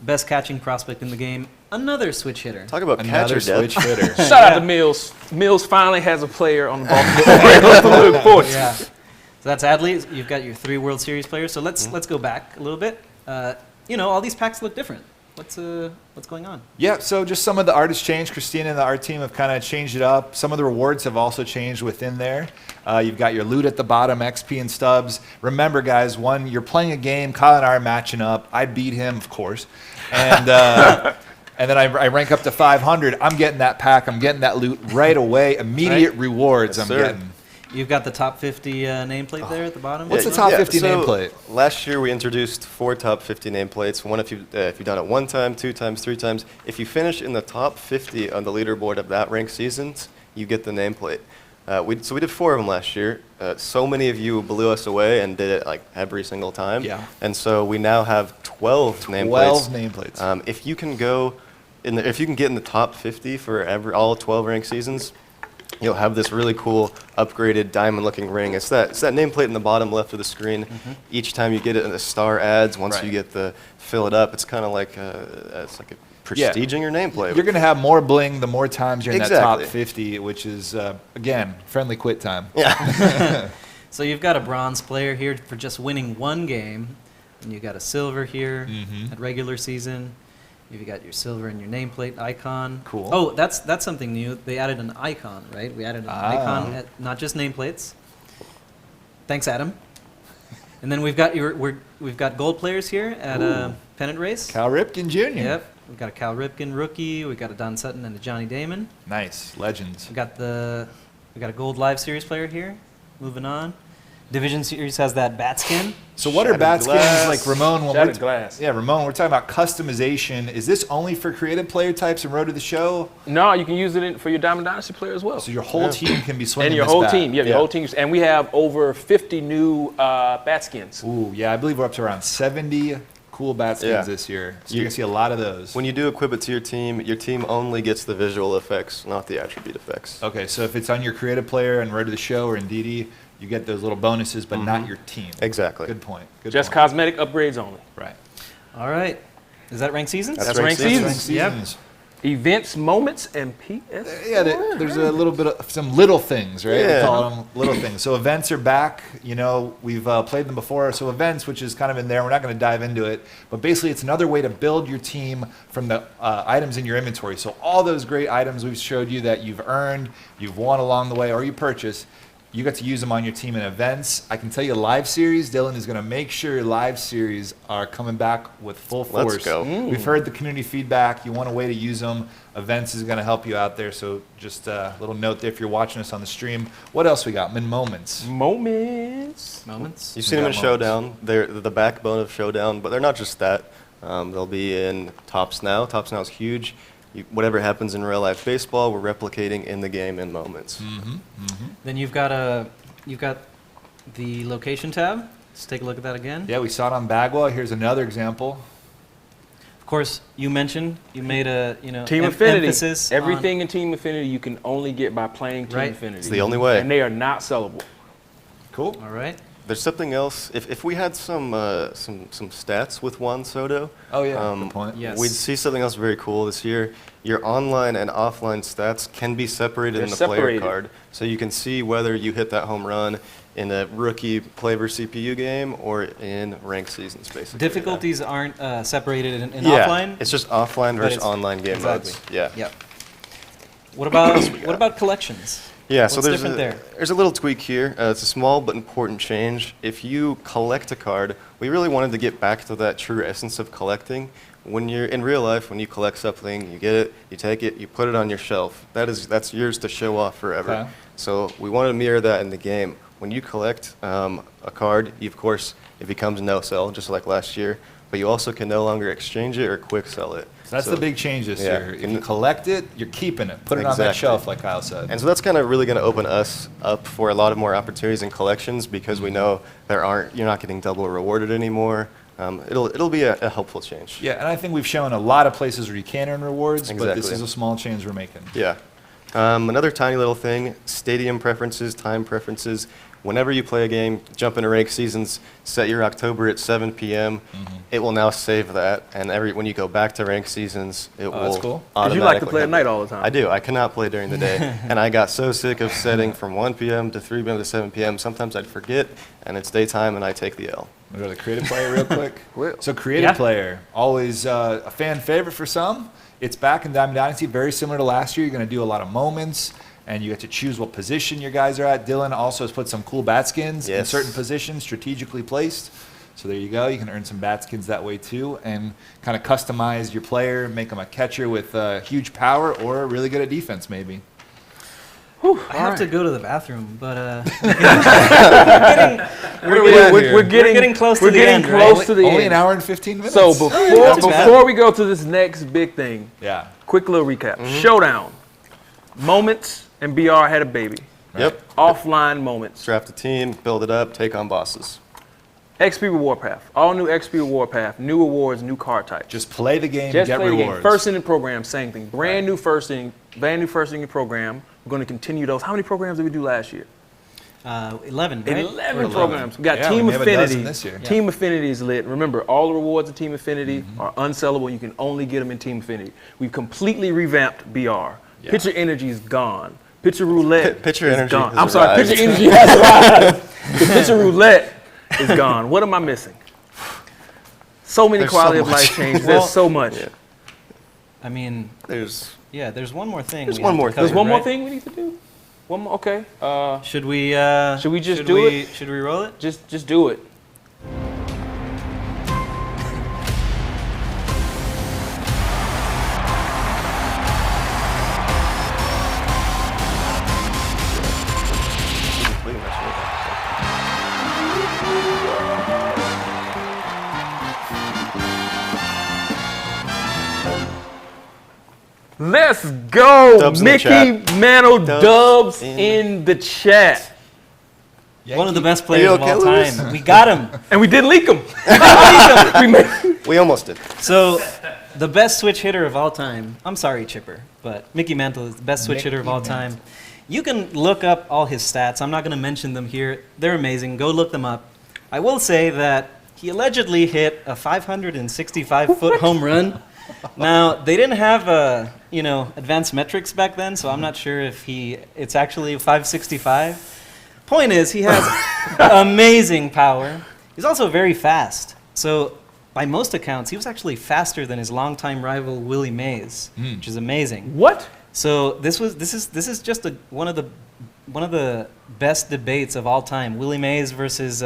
Best catching prospect in the game. Another switch hitter. Talk about Another catcher depth. switch hitter. Shout out to Mills. Mills finally has a player on the ball. Yeah. So that's Adley. You've got your 3 World Series players. So let's go back a little bit. All these packs look different. What's going on? Yeah, so just some of the artists changed. Christina and the art team have kind of changed it up. Some of the rewards have also changed within there. You've got your loot at the bottom, XP and stubs. Remember, guys, you're playing a game. Kyle and I are matching up. I beat him, of course. And and then I rank up to 500. I'm getting that pack. I'm getting that loot right away. Immediate Right. rewards Yes, I'm sir. getting. You've got the top 50 nameplate there at the bottom. What's the top 50 so nameplate? Last year we introduced 4 top 50 nameplates. One if you've done it 1 time, 2 times, 3 times. If you finish in the top 50 on the leaderboard of that ranked seasons, you get the nameplate. We did 4 of them last year. So many of you blew us away and did it like every single time. Yeah. And so we now have 12 nameplates. 12 nameplates. If you can if you can get in the top 50 for all 12 ranked seasons, you'll have this really cool upgraded diamond-looking ring. It's that nameplate in the bottom left of the screen. Each time you get it, the star adds. Once Right. you get fill it up, it's kind of like it's like a prestiging your nameplate. You're going to have more bling the more times you're in that top Exactly. 50, which is, again, friendly quit time. Yeah. So you've got a bronze player here for just winning 1 game, and you've got a silver here at regular season. You've got your silver and your nameplate icon. Cool. Oh, that's something new. They added an icon, right? We added an icon, not just nameplates. Thanks, Adam. And then we've got gold players here at Pennant Race. Cal Ripken Jr. Yep. We've got a Cal Ripken rookie. We've got a Don Sutton and a Johnny Damon. Nice. Legends. We got a gold live series player here. Moving on. Division series has that bat skin. So what are Shattered bat glass. skins like Ramon? When Shattered glass. Yeah, Ramon, we're talking about customization. Is this only for creative player types and Road to the Show? No, you can use it for your Diamond Dynasty player as well. So your whole team can be swinging And your this whole bat. team. Yeah, your whole team. And we have over 50 new bat skins. Ooh, yeah, I believe we're up to around 70 cool bat skins Yeah. this year. So you're going to see a lot of those. When you do equip it to your team only gets the visual effects, not the attribute effects. Okay, so if it's on your creative player and Road to the Show or in DD, you get those little bonuses, but not your team. Exactly. Good point. Good Just point. cosmetic upgrades only. Right. All right. Is that ranked seasons? That's That's ranked ranked seasons. Yep. Seasons. Events, moments, and PS. Yeah, there's a little bit of some little things, right? Yeah. We call them little things. So events are back. You know, we've played them before. So events, which is kind of in there, we're not going to dive into it. But basically, it's another way to build your team from the items in your inventory. So all those great items we've showed you that you've earned, you've won along the way, or you purchased, you get to use them on your team in events. I can tell you live series, Dylan is going to make sure your live series are coming back with full force. Let's go. We've heard the community feedback. You want a way to use them. Events is going to help you out there. So just a little note there if you're watching us on the stream. What else we got? Moments. Moments. You've seen them in got Showdown. They're the backbone of Showdown, but they're not just that. They'll be in Tops Now. Tops Now is huge. Whatever happens in real life baseball, we're replicating in the game in moments. Then you've got the location tab. Let's take a look at that again. Yeah, we saw it on Bagwell. Here's another example. Of course, you made a Team Affinity. emphasis Everything in Team Affinity you can only get by playing Team Right. Affinity. It's the only way. And they are not sellable. Cool. On, all right. There's something else. If we had some stats with Juan Soto, Oh, yeah, good point. Yes. we'd see something else very cool this year. Your online and offline stats can be separated They're in the player separated. card, so you can see whether you hit that home run in a rookie play versus CPU game or in ranked seasons, basically. Difficulties aren't separated in Yeah, offline. it's just offline but versus it's- online game exactly. modes. Yeah. Yep. What about collections? Yeah, so What's there's different there? there's a little tweak here. It's a small but important change. If you collect a card, we really wanted to get back to that true essence of collecting. When you're in real life, when you collect something, you get it, you take it, you put it on your shelf. That's yours to show off forever. Okay. So we wanted to mirror that in the game. When you collect a card, of course, it becomes no sell, just like last year. But you also can no longer exchange it or quick sell it. So that's the big change this yeah. year. If you collect it, you're keeping it. Put it on that Exactly. shelf, like Kyle said. And so that's kind of really going to open us up for a lot of more opportunities in collections because we know you're not getting double rewarded anymore. It'll be a helpful change. Yeah, and I think we've shown a lot of places where you can earn rewards, but this Exactly. is a small change we're making. Yeah. Another tiny little thing, stadium preferences, time preferences. Whenever you play a game, jump into ranked seasons, set your October at 7 p.m. It will now save that, and when you go back to ranked seasons, it will that's cool. 'Cause automatically you like to play at have night it. all the time. I do. I cannot play during the day, and I got so sick of setting from 1 p.m. to 3 p.m. to 7 p.m. Sometimes I'd forget, and it's daytime, and I take the L. We'll go to the creative player real quick. Well, So creative yeah. player, always a fan favorite for some. It's back in Diamond Dynasty, very similar to last year. You're going to do a lot of moments, and you get to choose what position your guys are at. Dylan also has put some cool bat skins in Yes. certain positions, strategically placed. So there you go. You can earn some bat skins that way too, and kind of customize your player, make them a catcher with huge power or really good at defense, maybe. I have to go to the bathroom, but we're getting close to we're the getting end, close right? to the Only end. an hour and 15 minutes. So not too bad. before we go to this next big thing, yeah. quick little recap. Showdown. Moments and BR had a baby. Yep. Offline moments. Draft a team, build it up, take on bosses. XP reward path. All new XP reward path. New awards, new card types. Just play the game, Just get play the game. rewards. First inning program, same thing. Brand new first inning program. We're going to continue those. How many programs did we do last year? 11, right? 11 programs. We got Yeah, Team we may have a dozen Affinity. this year. Team Affinity is lit. Remember, all the rewards of Team Affinity are unsellable. You can only get them in Team Affinity. We've completely revamped BR. Pitcher Energy is gone. Pitcher Roulette Pitcher is Energy gone. has I'm sorry, arrived. Pitcher Energy has arrived. The Pitcher Roulette is gone. What am I missing? So many There's quality so of life much. changes. Well, There's so much. Yeah. I mean, There's there's one more thing. There's we one have to more cover, There's one more right? thing we need to do. One more. Okay. Should we? Should we just do it? Should we roll it? Just do it. pretty much it. Let's go, Dubs in the Mickey chat. Mantle Dubs Dubs in- in the chat. One of the best players of okay, all Lewis? time. We got him. And we didn't leak them. We almost did. So, the best switch hitter of all time. I'm sorry, Chipper, but Mickey Mantle is the best switch hitter of all time. You can look up all his stats. I'm not going to mention them here. They're amazing. Go look them up. I will say that he allegedly hit a 565-foot home run. Now, they didn't have advanced metrics back then, so I'm not sure if it's actually 565. Point is, he has amazing power. He's also very fast. So, by most accounts, he was actually faster than his longtime rival Willie Mays, which is amazing. What? So this is just one of the best debates of all time. Willie Mays versus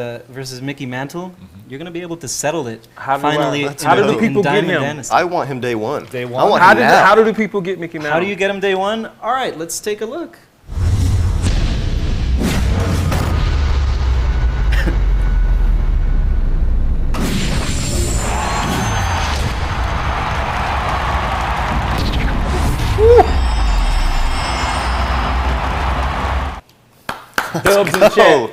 Mickey Mantle. You're gonna be able to settle it How do finally. Let's in- how do the in people get Diamond him? Dynasty. I want him day one. Day I one? want How him now. do the people get Mickey Mantle? How do you get him day one? All right, let's take a look. Dubs in the chat? Oh,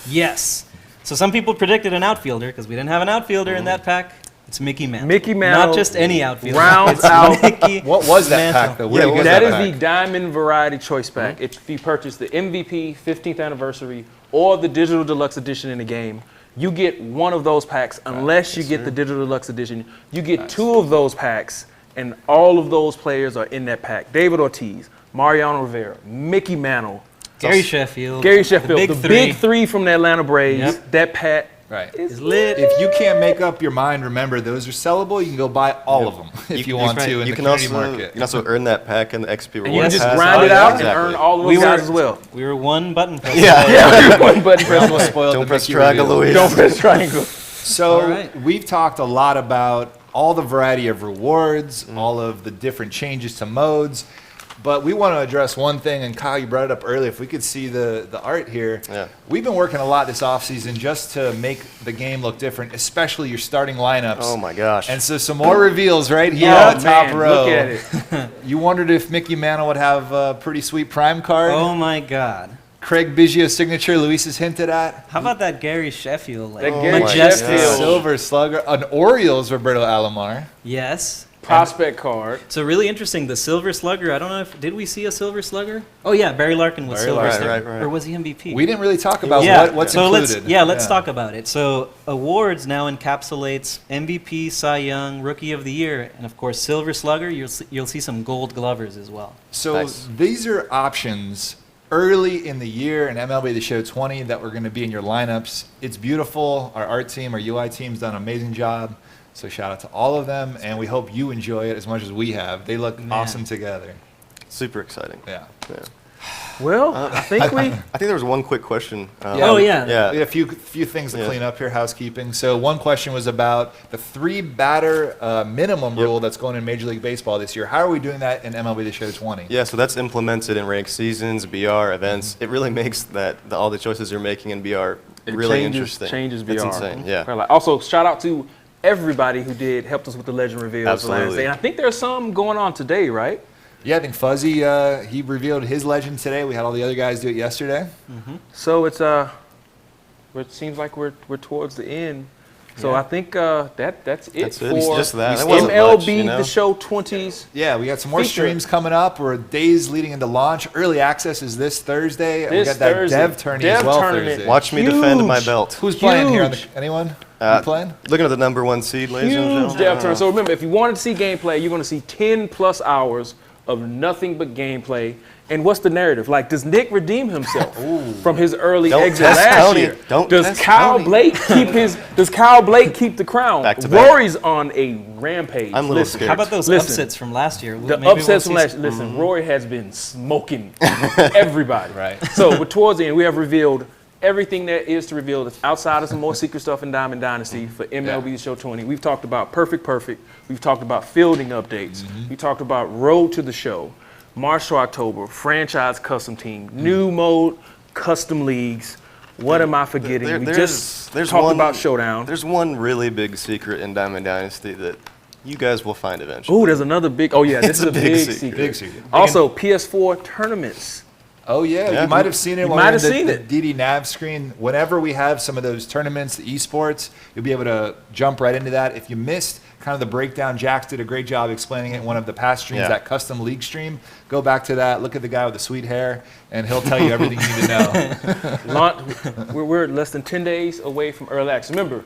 Yes. So some people predicted an outfielder because we didn't have an outfielder in that pack. It's Mickey Mantle. Mickey Mantle Not just any outfielder. rounds It's out- Mickey What was that Mantle. pack, though? Where Yeah, was That is pack? the Diamond Variety Choice Pack. If you purchase the MVP 15th anniversary or the digital deluxe edition in the game, you get one of those packs unless you get the digital deluxe edition. You get 2 of those packs, and all of those players are in that pack. David Ortiz, Mariano Rivera, Mickey Mantle, Gary Sheffield. the big three from the Atlanta Braves. Yep. That pack Is lit. If you can't make up your mind, remember those are sellable. You can go buy all of them if you want to in the community market. You can also earn that pack in the XP reward. And you can just pass. grind it out and Exactly. earn all of those guys as well. We were one button press. Yeah. One button press. Almost spoiled Don't the press Mickey triangle, reveal. Luis. Don't press triangle. So All right. we've talked a lot about all the variety of rewards, all of the different changes to modes, but we want to address one thing, and Kyle, you brought it up earlier. If we could see the art here. Yeah. We've been working a lot this offseason just to make the game look different, especially your starting lineups. Oh my gosh. And so some more reveals right here Oh, on the top man, row. look at it. You wondered if Mickey Mantle would have a pretty sweet prime card. Oh my God. Craig Biggio's signature, Luis has hinted at. How about that Gary Sheffield? Like, That Gary majestic. Sheffield. Silver Slugger, an Orioles Roberto Alomar. Yes. Prospect card. So really interesting. The Silver Slugger. I don't know if did we see a Silver Slugger? Oh yeah, Barry Larkin was Barry Silver Larkin. Slugger, Right. or was he MVP? We didn't really talk about what's so included. let's talk about it. So awards now encapsulates MVP, Cy Young, Rookie of the Year, and of course Silver Slugger. You'll see some Gold Glovers as well. So Nice. these are options early in the year in MLB The Show 20 that were going to be in your lineups. It's beautiful. Our art team, our UI team's done an amazing job. So shout out to all of them, and we hope you enjoy it as much as we have. They look Man. awesome together. Super exciting. Yeah. Yeah. Well, I think we. I think there was one quick question. Oh, yeah. Yeah. We had a few things to Yeah. clean up here, housekeeping. So one question was about the 3-batter minimum rule that's going in Major League Baseball this year. How are we doing that in MLB The Show 20? Yeah, so that's implemented in ranked seasons, BR, events. It really makes all the choices you're making in BR really interesting. Changes BR. It's insane, yeah. Also, shout out to everybody who helped us with the legend reveals Absolutely. last day. And I think there's some going on today, right? Yeah, I think Fuzzy, he revealed his legend today. We had all the other guys do it yesterday. So it's it seems like we're towards the end. So I think that's it That's it. for It's just that. It MLB wasn't much, you know? The Show 20s. Yeah, we got some more Feature. streams coming up. We're days leading into launch. Early access is this Thursday. And we This got that Thursday. dev tourney Dev as well tournament. Thursday. Watch me defend my Huge. belt. Who's playing here? Huge. Anyone? Uh, You playing? Looking at the number 1 seed, ladies and Huge gentlemen. depth turn. So remember, if you wanted to see gameplay, you're going to see 10 plus hours of nothing but gameplay. And what's the narrative? Like, does Nick redeem himself from his early Don't exit test last Tony. year? Don't does test Kyle Tony. Blake keep Does Kyle Blake keep the crown? Back to back. Rory's on a rampage. I'm a little Listen, scared. How about those Listen. upsets from last year? The Maybe we'll upsets from see last some- listen, Rory has been smoking everybody. Right. So, but towards the end, we have revealed everything there is to reveal that's outside of some more secret stuff in Diamond Dynasty for MLB The Show 20. We've talked about Perfect. We've talked about fielding updates. We talked about Road to the Show, March to October, franchise custom team, new mode, custom leagues. What am I forgetting? We just talked about Showdown. There's one really big secret in Diamond Dynasty that you guys will find eventually. Oh, there's another big. Oh yeah, this It's is a a big big secret. secret. Big secret. Also, PS4 tournaments. Oh, yeah. Yeah. You might have seen it You when might we're have in seen the it. DD Nav screen. Whenever we have some of those tournaments, the esports, you'll be able to jump right into that. If you missed kind of the breakdown, Jax did a great job explaining it in one of the past streams, Yeah. that custom league stream. Go back to that. Look at the guy with the sweet hair, and he'll tell you everything you need to know. We're less than 10 days away from early access. Remember,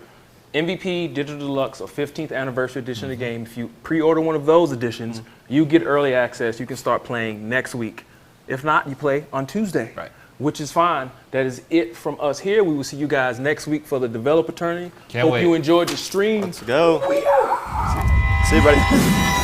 MVP Digital Deluxe or 15th anniversary edition of the game. If you pre-order one of those editions, you get early access. You can start playing next week. If not, you play on Tuesday, Right. which is fine. That is it from us here. We will see you guys next week for the developer tourney. Can't Hope wait. you enjoyed the stream. Let's go. See you, buddy.